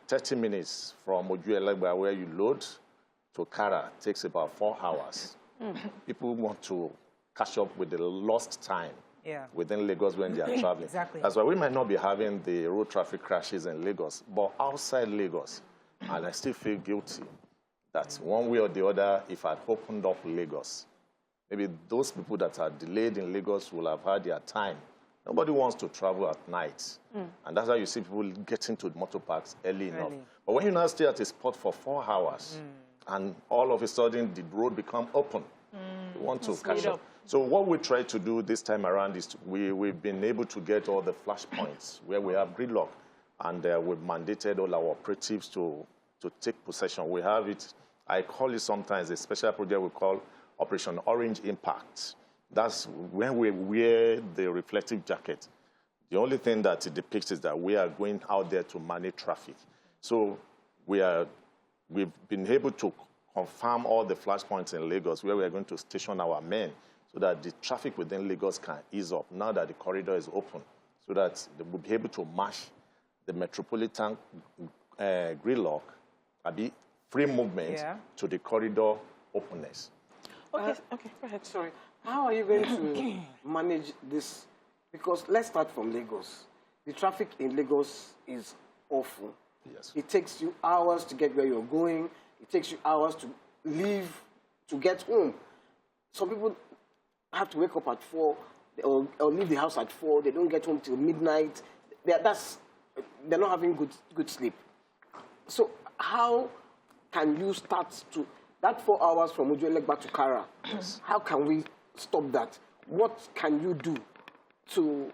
30 minutes from Ojuelegba, where you load, to Kara takes about 4 hours. People want to catch up with the lost time within Lagos when they are traveling. Exactly. That's why we might not be having the road traffic crashes in Lagos, but outside Lagos, and I still feel guilty That one way or the other, if I'd opened up Lagos, maybe those people that are delayed in Lagos will have had their time. Nobody wants to travel at night. And that's why you see people getting to motor parks early enough. But when you now stay at a spot for 4 hours, and all of a sudden the road become open, you want to catch up. So what we try to do this time around is we've been able to get all the flash points where we have gridlock. And we've mandated all our operatives to take possession. We have it, I call it sometimes a special project we call Operation Orange Impact. That's when we wear the reflective jacket. The only thing that it depicts is that we are going out there to manage traffic. So we've been able to confirm all the flash points in Lagos where we are going to station our men so that the traffic within Lagos can ease up now that the corridor is open, so that they will be able to match the metropolitan gridlock, free movement to the corridor openness. Okay, go ahead. Sorry. How are you going to manage this? Because let's start from Lagos. The traffic in Lagos is awful. Yes. It takes you hours to get where you're going. It takes you hours to leave, to get home. Some people have to wake up at 4 or leave the house at 4. They don't get home till midnight. They're not having good sleep. So how can you start to, that 4 hours from Ojulek back to Kara, how can we stop that? What can you do to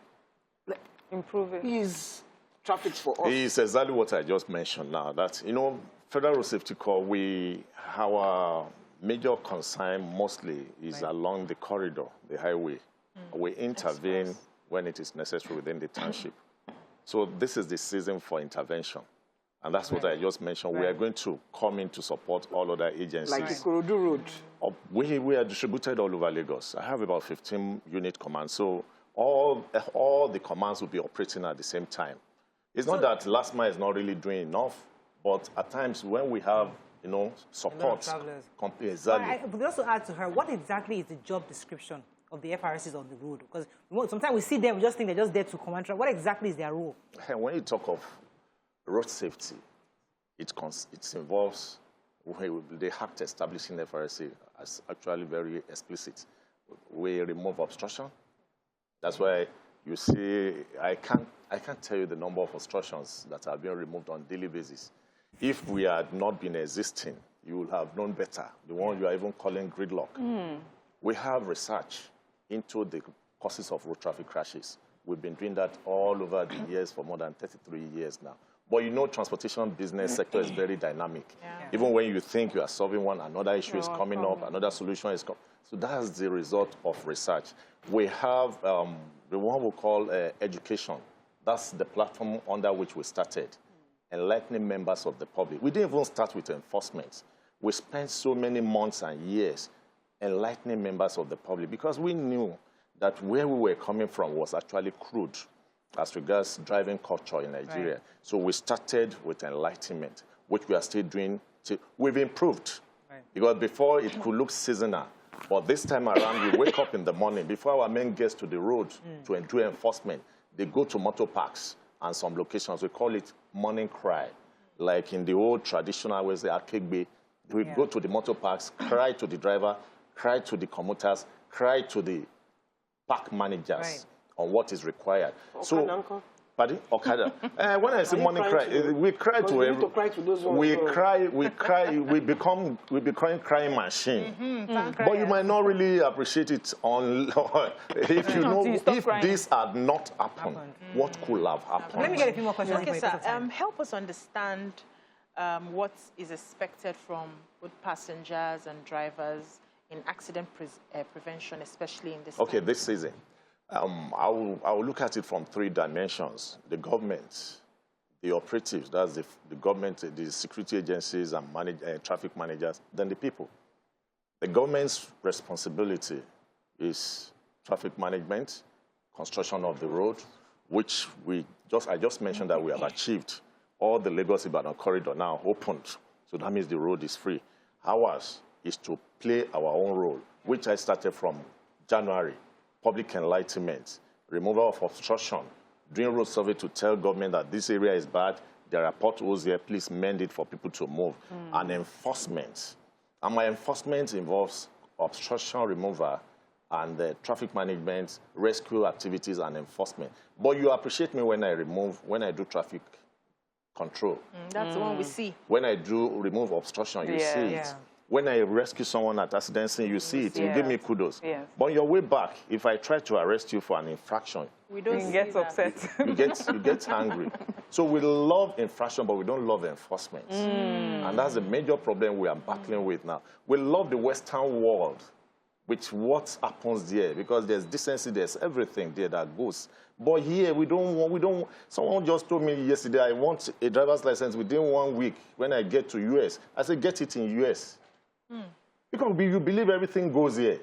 improve it? Ease traffic for us? It's exactly what I just mentioned now. That, Federal Road Safety Corps, our major concern mostly is along the corridor, the highway. We intervene when it is necessary within the township. So this is the season for intervention. And that's what I just mentioned. We are going to come in to support all other agencies. Like the Ikorodu Road. We are distributed all over Lagos. I have about 15 unit commands. So all the commands will be operating at the same time. It's not that last mile is not really doing enough, but at times when we have, support, exactly. I would also add to her, what exactly is the job description of the FRSs on the road? Because sometimes we see them, we just think they're just there to command traffic. What exactly is their role? When you talk of road safety, it involves the act establishing the FRSA as actually very explicit. We remove obstruction. That's why you see, I can't tell you the number of obstructions that are being removed on a daily basis. If we had not been existing, you would have known better, the one you are even calling gridlock. We have research into the causes of road traffic crashes. We've been doing that all over the years for more than 33 years now. But transportation business sector is very dynamic. Even when you think you are solving one, another issue is coming up, another solution is coming. So that's the result of research. We have the one we call education. That's the platform under which we started, enlightening members of the public. We didn't even start with enforcement. We spent so many months and years enlightening members of the public because we knew that where we were coming from was actually crude as regards driving culture in Nigeria. Right. So we started with enlightenment, which we are still doing. We've improved. Right. Because before it could look seasonal, but this time around we wake up in the morning, before our men get to the road to do enforcement, they go to motor parks and some locations. We call it morning cry. Like in the old traditional ways, the Akegbe, we go to the motor parks, cry to the driver, cry to the commuters, cry to the park managers on what is required. So, pardon? Okada. When I say morning cry, we cry to everyone. We become crying machine. But you might not really appreciate it if you know if this had not happened, what could have happened. Let me get a few more questions. Okay, sir. Help us understand what is expected from both passengers and drivers in accident prevention, especially in this. Okay, this season. I will look at it from 3 dimensions. The government, the operatives, that's the government, the security agencies and traffic managers, then the people. The government's responsibility is traffic management, construction of the road, which I just mentioned that we have achieved. All the Lagos-Ibadan corridor now opened, so that means the road is free. Ours is to play our own role, which I started from January. Public enlightenment, removal of obstruction, doing road survey to tell government that this area is bad, There are potholes here. Please mend it for people to move. And enforcement. And my enforcement involves obstruction removal and traffic management, rescue activities, and enforcement. But you appreciate me when I do traffic control. That's the one we see. When I do remove obstruction, you see it. Yeah. When I rescue someone at accident scene, you see it. You give me kudos. Yes. But on your way back, if I try to arrest you for an infraction, We don't You see get that. upset. you get angry. So we love infraction, but we don't love enforcement. And that's the major problem we are battling with now. We love the Western world, which what happens there, because there's decency, there's everything there that goes. But here, we don't, someone just told me yesterday, I want a driver's license within 1 week when I get to US. I said, get it in US. Because you believe everything goes here.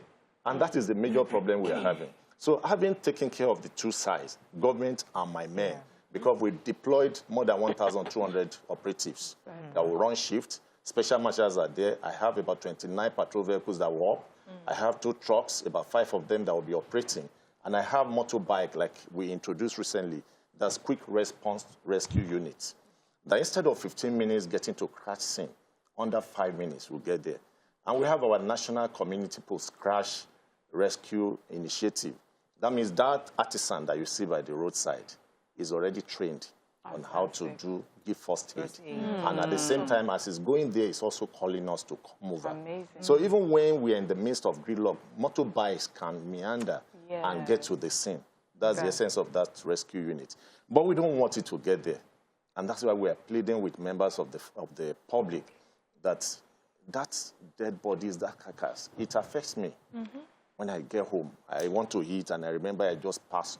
And that is the major problem we are having. So having taken care of the two sides, government and my men, because we deployed more than 1,200 operatives that will run shift. Special marshals are there. I have about 29 patrol vehicles that work. I have 2 trucks, about 5 of them that will be operating. And I have motorbike, like we introduced recently, that's quick response rescue units. That instead of 15 minutes getting to crash scene, under 5 minutes we'll get there. And we have our national community post-crash rescue initiative. That means that artisan that you see by the roadside is already trained on how to give first aid. And at the same time, as he's going there, he's also calling us to come over. Amazing. So even when we're in the midst of gridlock, motorbikes can meander and get to the scene. That's the essence of that rescue unit. But we don't want it to get there. And that's why we are pleading with members of the public that dead bodies, that carcass, it affects me. When I get home, I want to eat, and I remember I just pass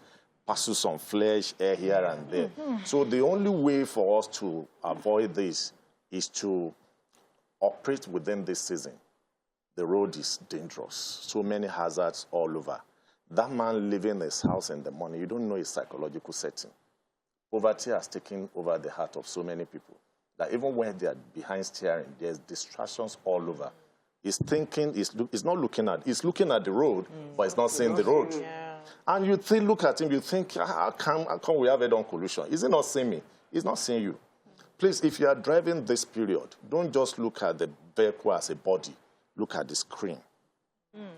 some flesh, air here and there. So the only way for us to avoid this is to operate within this season. The road is dangerous. So many hazards all over. That man leaving his house in the morning, you don't know his psychological setting. Poverty has taken over the heart of so many people that even when they are behind steering, there's distractions all over. He's thinking, he's not looking at, he's looking at the road, but he's not seeing the road. And you look at him, you think, how come we have head-on collision? Is he not seeing me? He's not seeing you. Please, if you are driving this period, don't just look at the vehicle as a body. Look at the screen.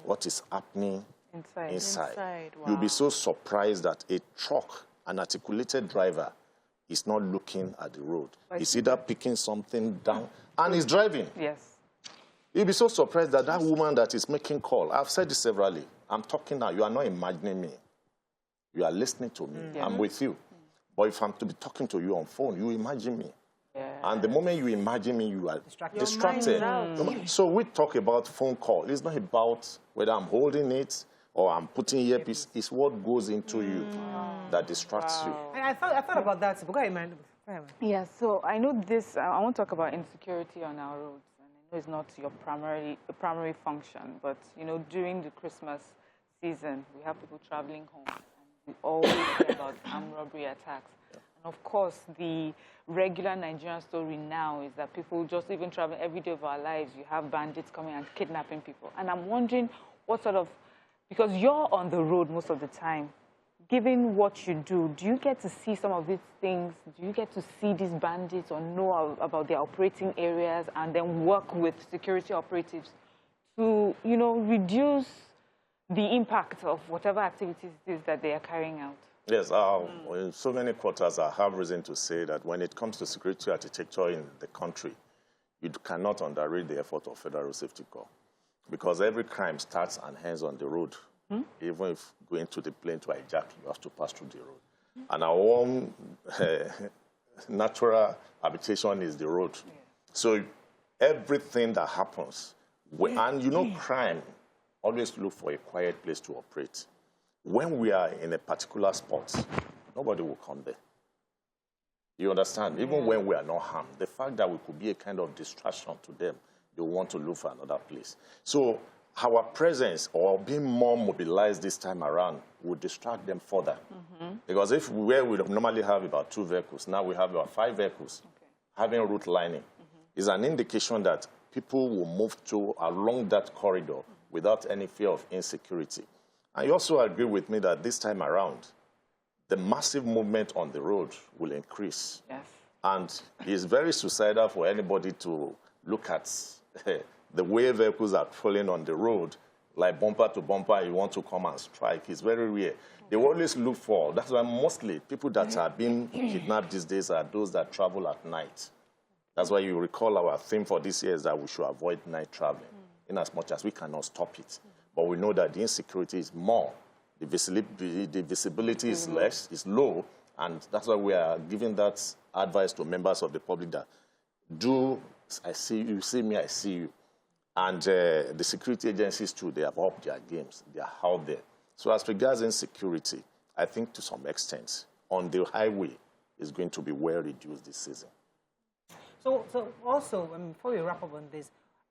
What is happening inside. Wow. You'll be so surprised that a truck, an articulated driver, is not looking at the road. He's either picking something down, and he's driving. Yes. You'll be so surprised that that woman that is making call, I've said this severally, I'm talking now, you are not imagining me. You are listening to me. I'm with you. But if I'm to be talking to you on phone, you imagine me. And the moment you imagine me, you are distracted. So we talk about phone call. It's not about whether I'm holding it or I'm putting earpiece. It's what goes into you that distracts you. I thought about that. Go ahead, man. Yeah, so I know this, I want to talk about insecurity on our roads. And I know it's not your primary function, but, you know, during the Christmas season, we have people traveling home. And we always hear about armed robbery attacks. And of course, the regular Nigerian story now is that people just even traveling every day of our lives, you have bandits coming and kidnapping people. And I'm wondering what sort of, because you're on the road most of the time, given what you do you get to see some of these things? Do you get to see these bandits or know about their operating areas and then work with security operatives to, you know, reduce the impact of whatever activities it is that they are carrying out? Yes, in so many quarters, I have reason to say that when it comes to security architecture in the country, you cannot underrate the effort of Federal Safety Corps. Because every crime starts and ends on the road. Even if going to the plane to hijack, you have to pass through the road. And our own natural habitation is the road. So everything that happens, and you know, crime always look for a quiet place to operate. When we are in a particular spot, nobody will come there. You understand? Even when we are not harmed, the fact that we could be a kind of distraction to them, they want to look for another place. So our presence or being more mobilized this time around will distract them further. Because if where we normally have about 2 vehicles, now we have about 5 vehicles, having route lining is an indication that people will move along that corridor without any fear of insecurity. And you also agree with me that this time around, the massive movement on the road will increase. Yes. And it's very suicidal for anybody to look at the way vehicles are falling on the road, like bumper to bumper, you want to come and strike. It's very rare. They always look for, that's why mostly people that are being kidnapped these days are those that travel at night. That's why you recall our theme for this year is that we should avoid night traveling, in as much as we cannot stop it. But we know that the insecurity is more. The visibility is less, is low, and that's why we are giving that advice to members of the public that I see you, you see me, I see you. And the security agencies too, they have upped their games. They are out there. So as regards insecurity, I think to some extent, on the highway, is going to be well reduced this season. So also, before we wrap up on this,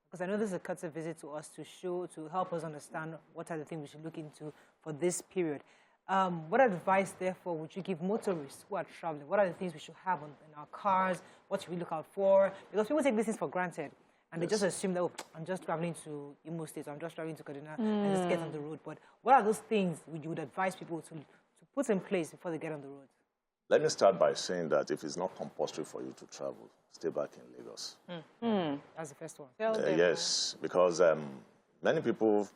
because I know this is a courtesy visit to us to help us understand what are the things we should look into for this period. What advice, therefore, would you give motorists who are traveling? What are the things we should have in our cars? What should we look out for? Because people take these things for granted, and they just assume that, oh, I'm just traveling to Imo State, or I'm just traveling to Kaduna, and just get on the road. But what are those things you would advise people to put in place before they get on the road? Let me start by saying that if it's not compulsory for you to travel, stay back in Lagos. That's the first one. Yes, because many people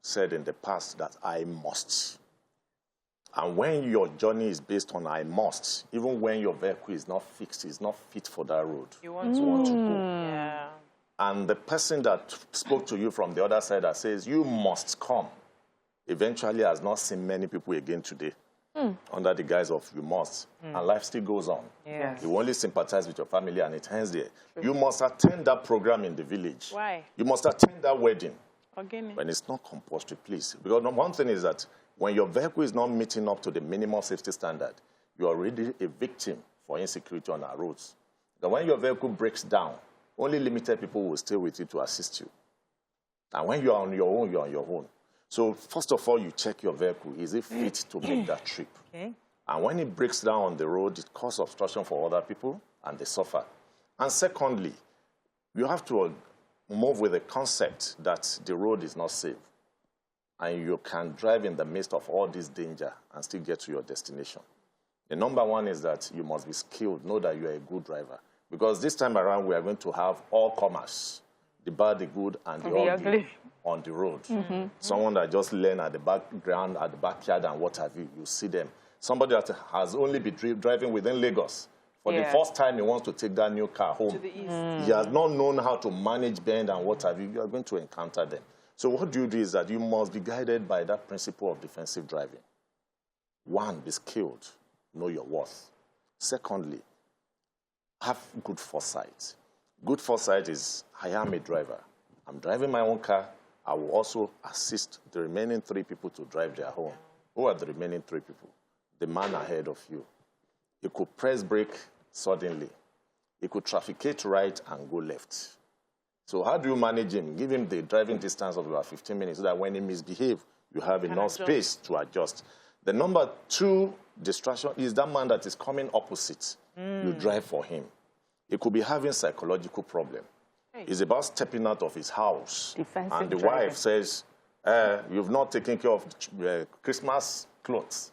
said in the past that I must. And when your journey is based on I must, even when your vehicle is not fixed, is not fit for that road, You want to go. Yeah. And the person that spoke to you from the other side that says, you must come, eventually has not seen many people again today under the guise of you must. And life still goes on. Yes. You only sympathize with your family and it ends there. You must attend that program in the village. Why? You must attend that wedding. Again. When it's not compulsory, please. Because one thing is that when your vehicle is not meeting up to the minimum safety standard, you are already a victim for insecurity on our roads. But when your vehicle breaks down, only limited people will stay with you to assist you. And when you're on your own, you're on your own. So first of all, you check your vehicle. Is it fit to make that trip? Okay. And when it breaks down on the road, it causes obstruction for other people, and they suffer. And secondly, you have to move with the concept that the road is not safe. And you can drive in the midst of all this danger and still get to your destination. The number one is that you must be skilled, know that you are a good driver. Because this time around, we are going to have all comers, the bad, the good, and the ugly on the road. Someone that just learn at the background, at the backyard, and what have you, you see them. Somebody that has only been driving within Lagos. For the first time, he wants to take that new car home. To the east. He has not known how to manage bend and what have you. You are going to encounter them. So what you do is that you must be guided by that principle of defensive driving. One, be skilled. Know your worth. Secondly, have good foresight. Good foresight is, I am a driver. I'm driving my own car. I will also assist the remaining 3 people to drive their own. Who are the remaining 3 people? The man ahead of you. He could press brake suddenly. He could trafficate right and go left. So how do you manage him? Give him the driving distance of about 15 minutes so that when he misbehaves, you have enough space to adjust. The number 2 distraction is that man that is coming opposite. You drive for him. He could be having psychological problem. He's about stepping out of his house. Defensive and the driving. wife says, you've not taken care of Christmas clothes.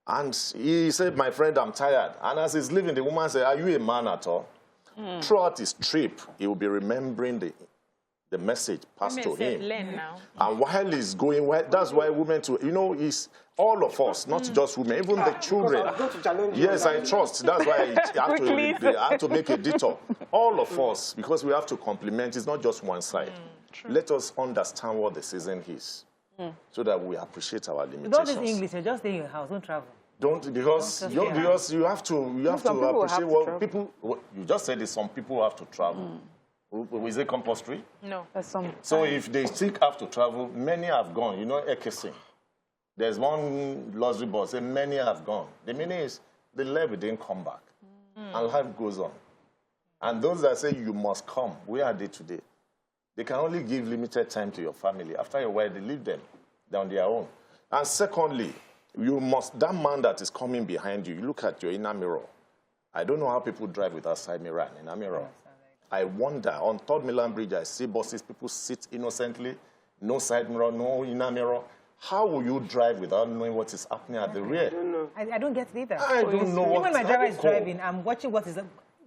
And he said, my friend, I'm tired. And as he's leaving, the woman said, are you a man at all? Throughout his trip, he will be remembering the message passed to him. Learn now. And while he's going, that's why women too, you know, it's all of us, not just women, even the children. Yes, I trust. That's why I have to make a detour. All of us, because we have to complement, it's not just one side. Let us understand what the season is, so that we appreciate our limitations. Don't use English, just stay in your house, don't travel. Because you have to appreciate what people. You just said is some people have to travel. Is it compulsory? No. So if they still have to travel, many have gone. You know, Ekesing. There's one luxury bus, and many have gone. The meaning is the levy didn't come back, and life goes on. And those that say you must come, where are they today? They can only give limited time to your family. After a while, they leave them. They're on their own. And secondly, that man that is coming behind you, you look at your inner mirror. I don't know how people drive without side mirror and inner mirror. I wonder, on 3rd Milan Bridge, I see buses, people sit innocently, no side mirror, no inner mirror. How will you drive without knowing what is happening at the rear? I don't get it either. I don't know Even what when my driver is happened. driving, I'm watching what is...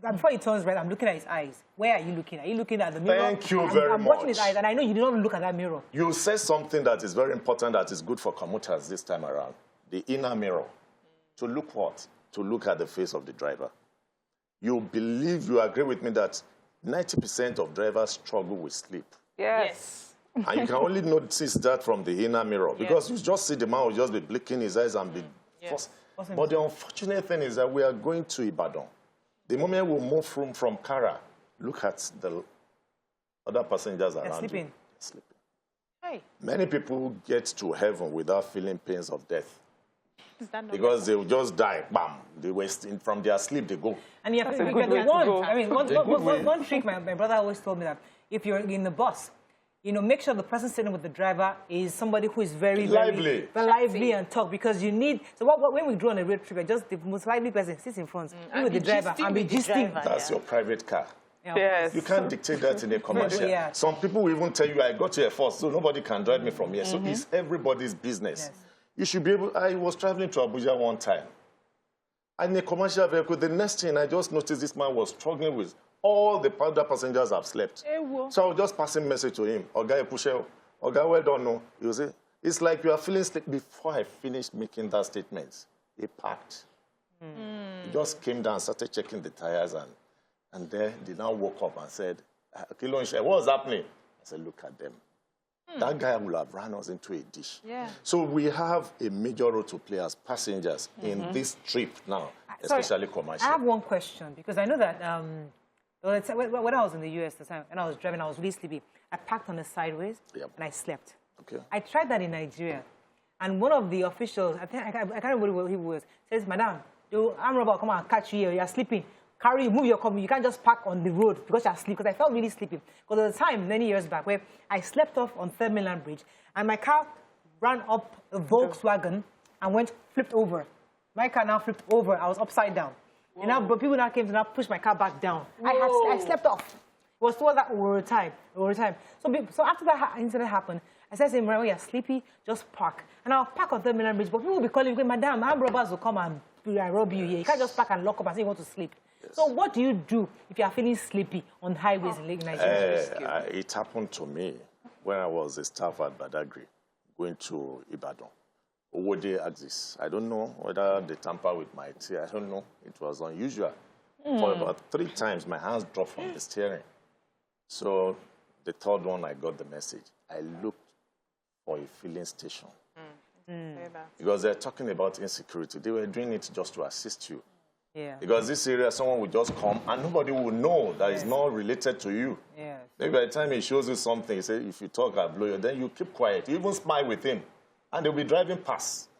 Before he turns right, I'm looking at his eyes. Where are you looking? Are you looking at the mirror? Thank you very I'm watching much. his eyes, and I know you don't look at that mirror. You said something that is very important that is good for commuters this time around. The inner mirror. To look what? To look at the face of the driver. You agree with me that 90% of drivers struggle with sleep. Yes. And you can only notice that from the inner mirror because you just see the man will just be blinking his eyes and be forced. But the unfortunate thing is that we are going to Ibadan. The moment we move from Kara, look at the other passengers around sleeping. you. They're sleeping. Hey. Many people get to heaven without feeling pains of death. Is that not Because they will just die, bam. From their sleep, they go. And you have to good way to go. I mean, one trick my brother always told me that if you're in the bus, make sure the person sitting with the driver is somebody who is very lively and talk, because you need. So when we go on a road trip, just the most lively person sits in front, be with the driver and be gisting. That's your private car. Yes. You can't dictate that in a commercial. Some people will even tell you, I got here first, so nobody can drive me from here. So it's everybody's business. Yes. You should be able. I was traveling to Abuja one time. And in a commercial vehicle, the next thing I just noticed this man was struggling with all the other passengers have slept. So I was just passing message to him. Oga Epushe, Oga, well done. No. You see, it's like you are feeling sleep. Before I finished making that statement, he parked. He just came down, started checking the tires, and then they now woke up and said, what was happening? I said, look at them. That guy will have run us into a dish. Yeah. So we have a major role to play as passengers in this trip now, especially commercial. I have one question, because I know that when I was in the US the time, and I was driving, I was really sleepy. I parked on the sideways and I slept. Okay. I tried that in Nigeria, and one of the officials, I can't remember who he was, says, Madam, the armed robber come and catch you here. You're sleeping. Carry you, move your car. You can't just park on the road because you're asleep. Because I felt really sleepy. Because there was a time many years back where I slept off on 3rd Mainland Bridge, and my car ran up a Volkswagen and flipped over. My car now flipped over. I was upside down. And now, but people now came to now push my car back down. I slept off. It was towards that over time. So after that incident happened, I said to him, when you're sleepy, just park. And I'll park on 3rd Mainland Bridge. But people will be calling me, Madam, armed robbers will come and rob you here. You can't just park and lock up and say you want to sleep. Yes. So what do you do if you are feeling sleepy on highways in Lake Nigeria? It happened to me when I was a staff at Badagry, going to Ibadan. Owode axis. I don't know whether they tamper with my tea. I don't know. It was unusual. For about 3 times, my hands dropped from the steering. So the 3rd one, I got the message. I looked for a filling station. Because they're talking about insecurity. They were doing it just to assist you. Yeah. Because this area, someone will just come and nobody will know that it's not related to you. Yeah. Maybe by the time he shows you something, he says, if you talk, I'll blow you. Then you keep quiet. You even smile with him. And they'll be driving past.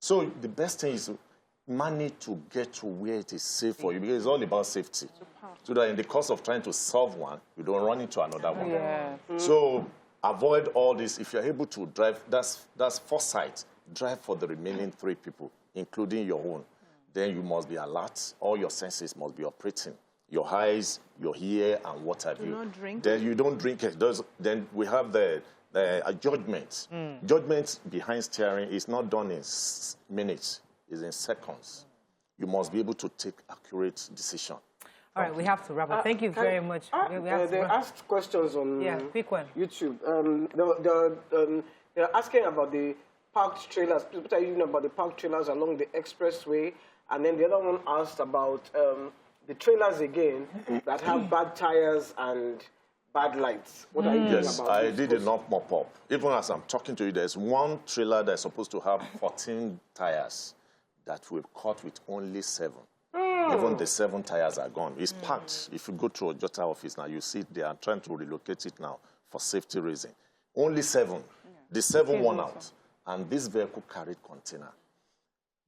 So the best thing is to manage to get to where it is safe for you, because it's all about safety. So that in the course of trying to solve one, you don't run into another one. Yeah. So avoid all this. If you're able to drive, that's foresight. Drive for the remaining 3 people, including your own. Then you must be alert. All your senses must be operating. Your eyes, your ear, and what have you. Do not drink. Then you don't drink it. Then we have the judgment. Judgment behind steering is not done in minutes. It's in seconds. You must be able to take accurate decision. All right, we have to wrap up. Thank you very much. They asked questions on quick one. YouTube. They're asking about the parked trailers. Please, what are you know about the parked trailers along the expressway? And then the other one asked about the trailers again that have bad tires and bad lights. What are you doing about I did enough mop-up. Even as I'm talking to you, there's one trailer that's supposed to have 14 tires that we've caught with only 7. Even the 7 tires are gone. It's packed. If you go to a Jota office now, you see it. They are trying to relocate it now for safety reason. Only 7. The 7 won out. And this vehicle carried container.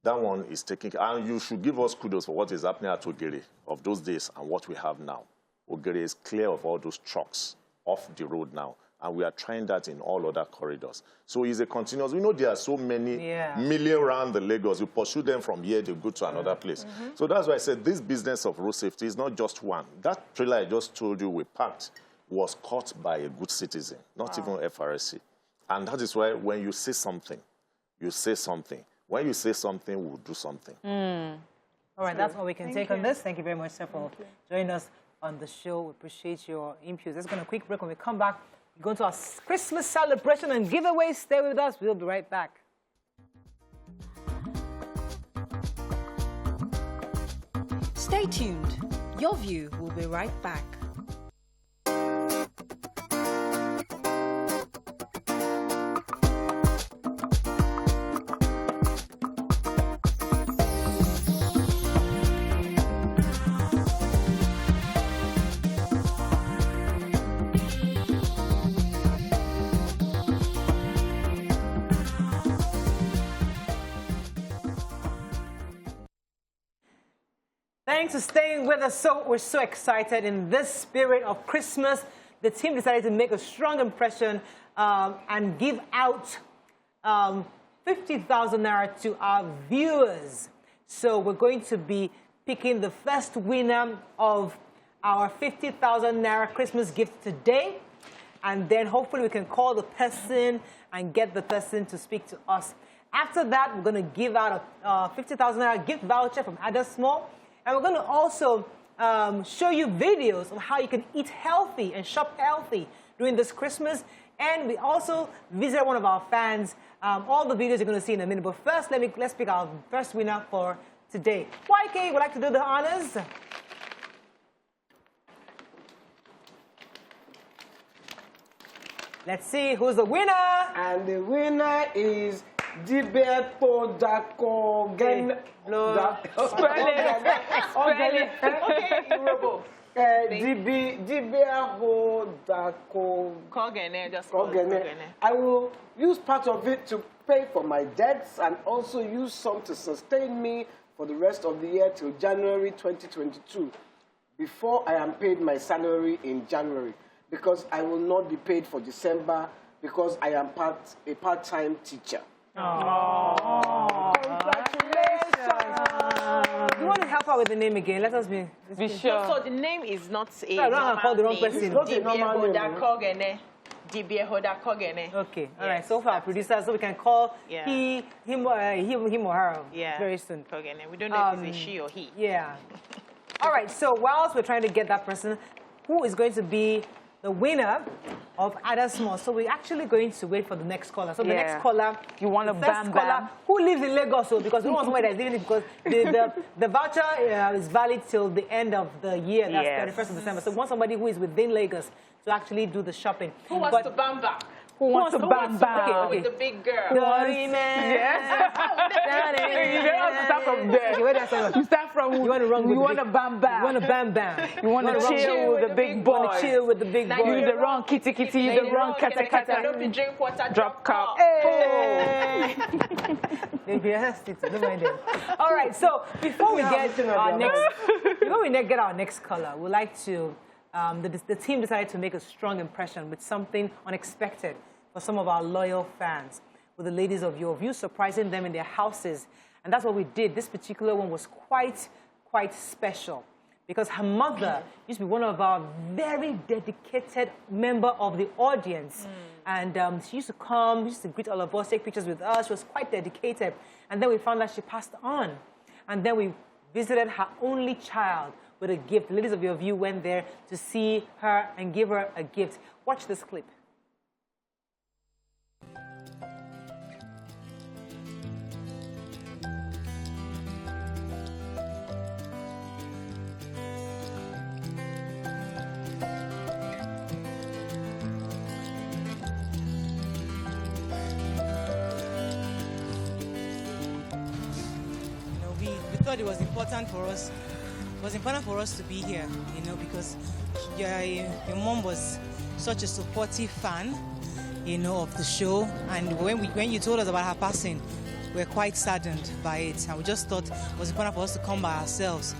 That one is taking, and you should give us kudos for what is happening at Ogere of those days and what we have now. Ogere is clear of all those trucks off the road now, and we are trying that in all other corridors. So it's a continuous. We know there are so many million around the Lagos. You pursue them from here, they go to another place. So that's why I said this business of road safety is not just one. That trailer I just told you we parked was caught by a good citizen, not even FRSC. And that is why when you say something, you say something. When you say something, we'll do something. All right, that's all we can take on this. Thank you very much, sir, for joining us on the show. We appreciate your inputs. Let's go on a quick break. When we come back, we're going to our Christmas celebration and giveaway. Stay with us. We'll be right back. Stay tuned. Your View will be right back. Thanks for staying with us. We're so excited. In this spirit of Christmas, the team decided to make a strong impression and give out 50,000 naira to our viewers. So we're going to be picking the first winner of our 50,000 naira Christmas gift today. And then hopefully we can call the person and get the person to speak to us. After that, we're going to give out a 50,000 naira gift voucher from Adas Mall. And we're going to also show you videos of how you can eat healthy and shop healthy during this Christmas. And we also visited one of our fans. All the videos you're going to see in a minute. But first, let's pick our first winner for today. YK would like to do the honors. Let's see who's the winner. And the winner is Dibepo Dako Gen. Spell it. Okay, Robo. Dibepo Dako Kogene, just Kogene. I will use part of it to pay for my debts and also use some to sustain me for the rest of the year till January 2022, before I am paid my salary in January, because I will not be paid for December because I am a part-time teacher. Oh, congratulations! You want to help out with the name again? Let us be sure. So the name is not a I don't want to call the wrong person. It's not a normal name. Okay, all right. So for our producer, so we can call him or her very soon. Kogene. We don't know if it's a she or he. Yeah. All right, so whilst we're trying to get that person, who is going to be the winner of Adas Mall? So we're actually going to wait for the next caller. So the next caller, you want a bam caller, who lives in Lagos, so because we don't want somebody that's living it, because the voucher is valid till the end of the year, that's 31st of December. So we want somebody who is within Lagos to actually do the shopping. Who wants to bam back? Who wants to bam bam? With the big girl. Yes. You don't have to start from there. You start from. You want to run with You want to bam bam. You want to bam bam. You want to chill with the big boy. You want to chill with the big boy. You the wrong kitty kitty. You the wrong kata kata. Don't drink water. Drop cup. Hey. Don't mind them. All right. So before we get our next caller, we'd like to. The team decided to make a strong impression with something unexpected for some of our loyal fans, with the ladies of Your View, surprising them in their houses. And that's what we did. This particular one was quite special, because her mother used to be one of our very dedicated member of the audience. And she used to come, she used to greet all of us, take pictures with us. She was quite dedicated. And then we found out she passed on. And then we visited her only child with a gift. The ladies of Your View went there to see her and give her a gift. Watch this clip. We thought it was important for us. It was important for us to be here, because your mom was such a supportive fan, of the show. And when you told us about her passing, we were quite saddened by it. And we just thought it was important for us to come by ourselves.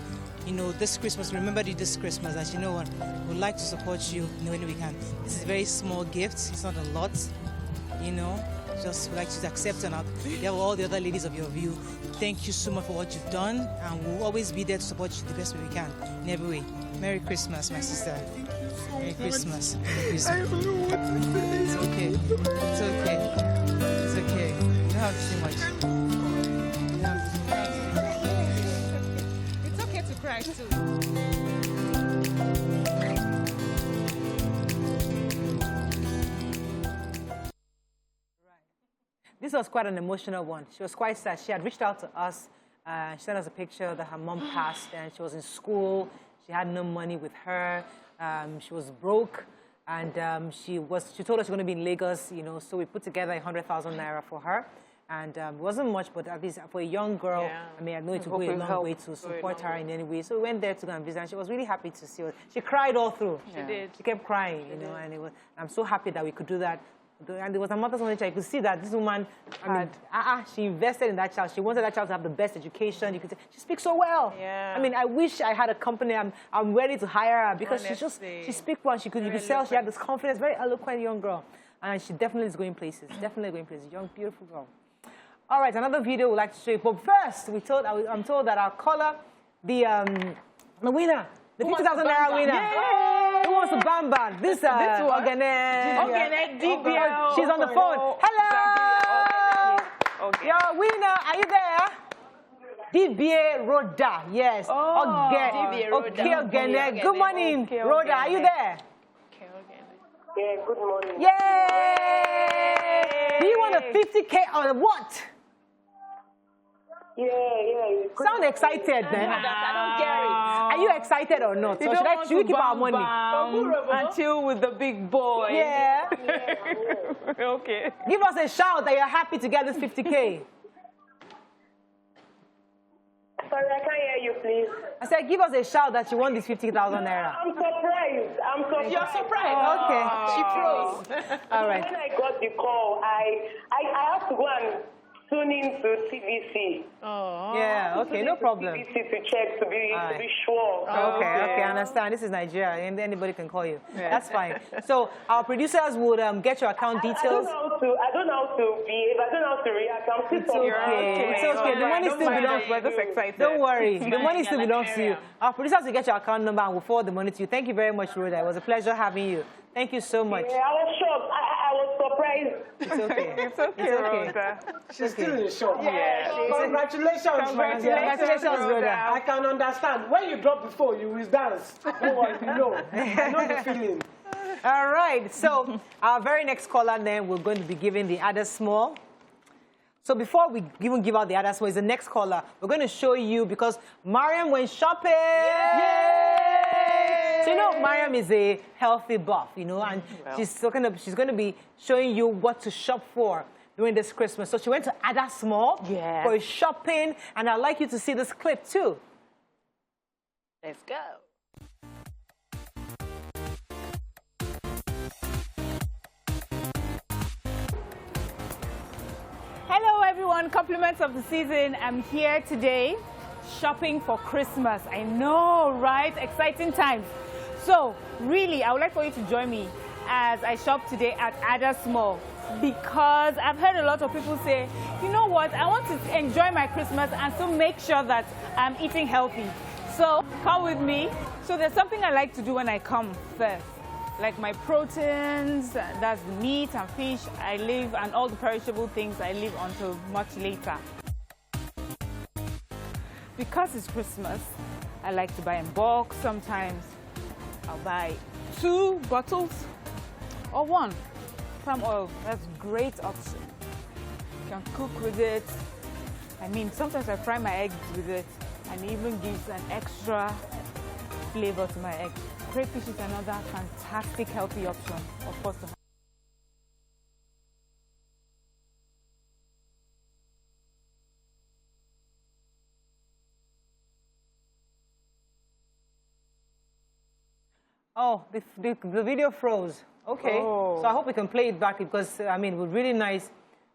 This Christmas, remember this Christmas, that what, we'd like to support you when we can. This is a very small gift. It's not a lot, Just would like you to accept and there were all the other ladies of Your View. Thank you so much for what you've done, and we'll always be there to support you the best way we can, in every way. Merry Christmas, my sister. Merry Christmas. Merry Christmas. I don't know what to say. It's okay. It's okay. This was quite an emotional one. She was quite sad. She had reached out to us. She sent us a picture that her mom passed, and she was in school. She had no money with her. She was broke, and she told us she was going to be in Lagos, you know, so we put together 100,000 naira for her. And it wasn't much, but at least for a young girl, I mean, I know it would go a long way to support her in any way. So we went there to go and visit, and she was really happy to see us. She cried all through. She did. She kept crying, you know, and I'm so happy that we could do that. And it was a mother's one. I could see that this woman, I mean, she invested in that child. She wanted that child to have the best education. You could say, she speaks so well. Yeah. I mean, I wish I had a company. I'm ready to hire her because she speaks well. You could tell she had this confidence, very eloquent young girl. And she definitely is going places, young, beautiful girl. All right, another video we'd like to show you. But first, I'm told that our caller, the winner, the 50,000 naira winner. Yay! Who wants to bamba? This Ogene DBL. She's on the phone. Hello! Okay. Your winner, are you there? DBA Rhoda, yes. Oh, DBA Rhoda. Okay, Ogene. Good morning, Okay, Rhoda. Are you there? Yeah, good morning. Yay! Do you want a 50K or what? Yeah. Sound excited, man. I don't get it. Are you excited or not? You Or don't want should we to keep our bam money? bam and chill with the big boy. Yeah. Okay. Give us a shout that you're happy to get this 50K. Sorry, I can't hear you, please. I said, give us a shout that you want this 50,000 naira. I'm surprised. You're surprised. Okay. She froze. All right. When I got the call, I have to go and tune in to TVC. Yeah, okay, no problem. TVC to check to be sure. Okay, I understand. This is Nigeria, and anybody can call you. That's fine. So our producers would get your account details. I don't know how to behave. I don't know how to react. I'm still It's okay. It's okay. The money still belongs We're just excited. Don't worry. The money still belongs to you. Our producers will get your account number and will forward the money to you. Thank you very much, Rhoda. It was a pleasure having you. Thank you so much. Yeah, I was shocked. I was surprised. It's okay. It's okay, Rhoda. She's still in shock. Yeah. Congratulations, man. Congratulations, Rhoda. I can understand. When you drop the phone, you will dance. Don't worry, you know. I know the feeling. All right. So our very next caller then, we're going to be giving the other small. So before we even give out the other small, is the next caller. We're going to show you because Mariam went shopping. Yay! So you know, Mariam is a healthy buff, you know, and she's going to be showing you what to shop for during this Christmas. So she went to Ada Small for shopping, and I'd like you to see this clip too. Let's go. Hello, everyone. Compliments of the season. I'm here today shopping for Christmas. I know, right? Exciting times. So, really, I would like for you to join me as I shop today at Ada Small because I've heard a lot of people say, you know what, I want to enjoy my Christmas and still make sure that I'm eating healthy. So, come with me. So, there's something I like to do when I come first. Like my proteins, that's meat and fish, I leave, and all the perishable things I leave until much later. Because it's Christmas, I like to buy in bulk. Sometimes I'll buy 2 bottles or 1. Palm oil, that's a great option. You can cook with it. I mean, sometimes I fry my eggs with it and it even gives an extra flavor to my eggs. Crayfish is another fantastic healthy option, of course. Oh, the video froze. Okay, so I hope we can play it back because, I mean, it was really nice.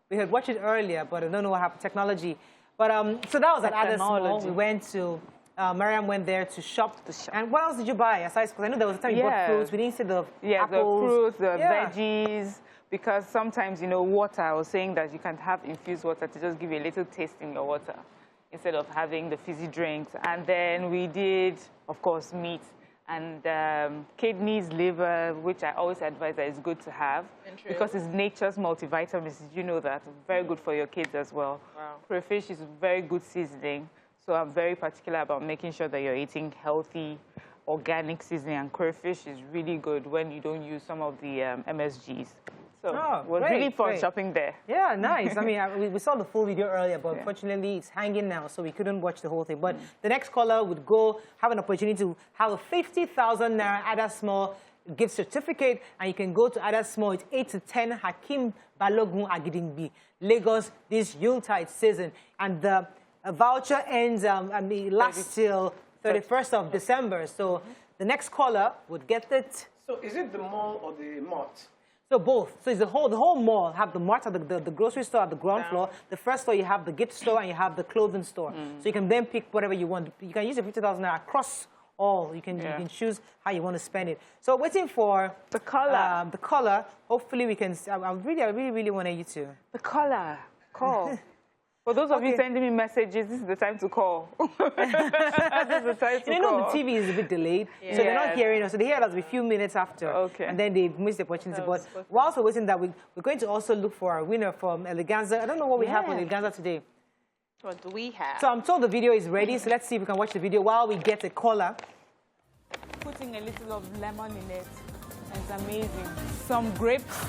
We had watched it earlier, but I don't know what happened, technology. But, so that was at Ada Small. We went to, Mariam went there to shop. And what else did you buy? Aside, because I know there was a time you bought fruits. We didn't see the apples. The fruits, the veggies. Because sometimes, you know, water, I was saying that you can have infused water to just give you a little taste in your water instead of having the fizzy drinks. And then we did, of course, meat. And kidneys, liver, which I always advise that it's good to have because it's nature's multivitamins. You know that. Very good for your kids as well. Wow. Crayfish is very good seasoning. So I'm very particular about making sure that you're eating healthy, organic seasoning. And crayfish is really good when you don't use some of the MSGs. So it was great, really fun great. shopping there. Yeah, nice. I mean, we saw the full video earlier, but unfortunately it's hanging now, so we couldn't watch the whole thing. But the next caller would have an opportunity to have a 50,000 naira Ada Small gift certificate, and you can go to Ada Small. It's 8 to 10 Hakim Balogun Agidingbi, Lagos, this Yuletide season. And the voucher ends, lasts till 31st of December. So the next caller would get it. So is it the mall or the mart? So both. So it's the whole mall. Have the mart at the grocery store at the ground floor. The first floor you have the gift store and you have the clothing store. So you can then pick whatever you want. You can use the 50,000 naira across all. You can choose how you want to spend it. So waiting for The color. the color. Hopefully we can. I really wanted you to. The color. Call. For those of you sending me messages, this is the time to call. This is the time to You know call. the TV is a bit delayed, so they're not hearing us. So they hear us a few minutes after, and then they miss the opportunity. But we're also waiting that we're going to also look for our winner from Eleganza. I don't know what we have on Eleganza today. What do we have? So I'm told the video is ready, so let's see if we can watch the video while we get a caller. Putting a little of lemon in it. It's amazing. Some grapes.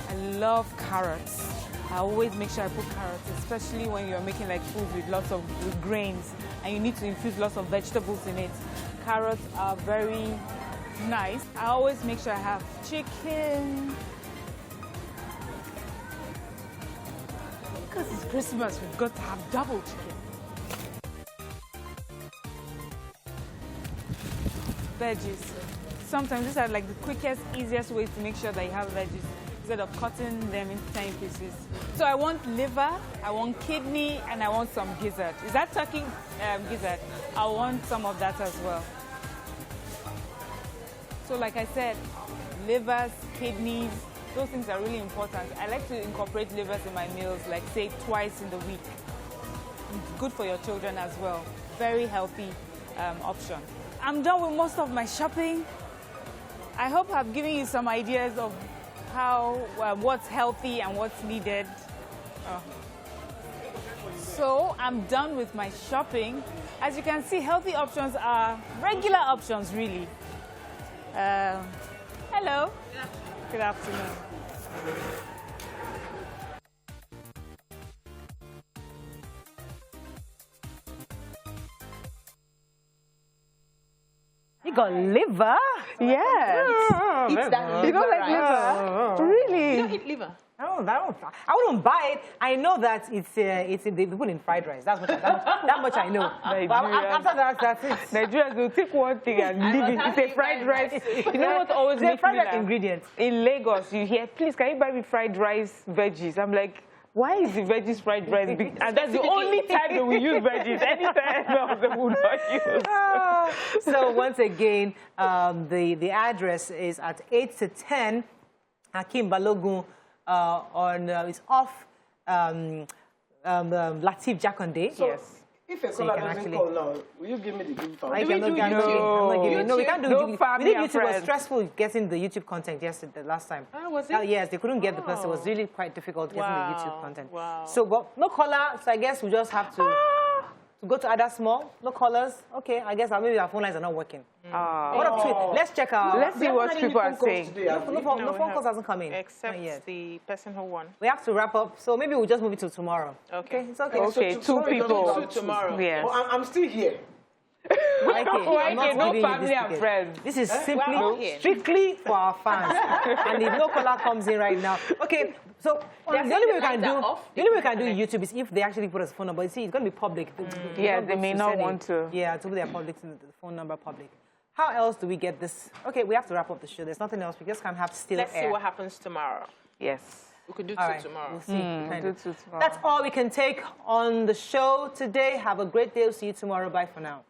I love carrots. I always make sure I put carrots, especially when you're making like food with lots of grains and you need to infuse lots of vegetables in it. Carrots are very nice. I always make sure I have chicken. Because it's Christmas, we've got to have double chicken. Veggies. Sometimes these are like the quickest, easiest ways to make sure that you have veggies instead of cutting them into tiny pieces. So I want liver, I want kidney, and I want some gizzard. Is that turkey gizzard? I want some of that as well. So like I said, livers, kidneys, those things are really important. I like to incorporate livers in my meals, like say twice in the week. It's good for your children as well. Very healthy option. I'm done with most of my shopping. I hope I've given you some ideas of how, what's healthy and what's needed. So I'm done with my shopping. As you can see, healthy options are regular options, really. Hello. Good afternoon. You got liver? Yes. Eat that liver. You don't like liver? Really? You don't eat liver? I wouldn't buy it. I know that they put in fried rice. That much I know. But after that, that's it. Nigerians will take one thing and leave it. It's a fried rice. You know what always makes me laugh? Ingredients. In Lagos, you hear, please, can you buy me fried rice veggies? I'm like, why is the veggies fried rice big? And that's the only time that we use veggies. Anytime else they will not use. So once again, the address is at 8 to 10 Hakim Balogun it's off Latif Jakonde. So yes. If a caller doesn't call now, will you give me the gift voucher? We can't do no family and YouTube. It was stressful getting the YouTube content yesterday, last time. Oh, was it? Yes, they couldn't get the person. It was really quite difficult getting the YouTube content. Wow. So, but no caller, so I guess we just have to go to Ada Small. No callers. Okay, I guess maybe our phone lines are not working. Let's check out. Let's see what people are saying. No phone calls hasn't come in. Except the person who won. We have to wrap up, so maybe we'll just move it to tomorrow. Okay. It's okay. Okay, so two people. Tomorrow. Yes. Oh, I'm still here. No family and friends. This is simply, strictly for our fans. And if no caller comes in right now. Okay, so the only way we can do YouTube is if they actually put us phone number. You see, it's going to be public. Yeah, they may not want to. Yeah, to put their public, the phone number public. How else do we get this? Okay, we have to wrap up the show. There's nothing else. We just can't have still Let's air. see what happens tomorrow. Yes. We could do tomorrow. We'll see. Do two tomorrow. That's all we can take on the show today. Have a great day. We'll see you tomorrow. Bye for now.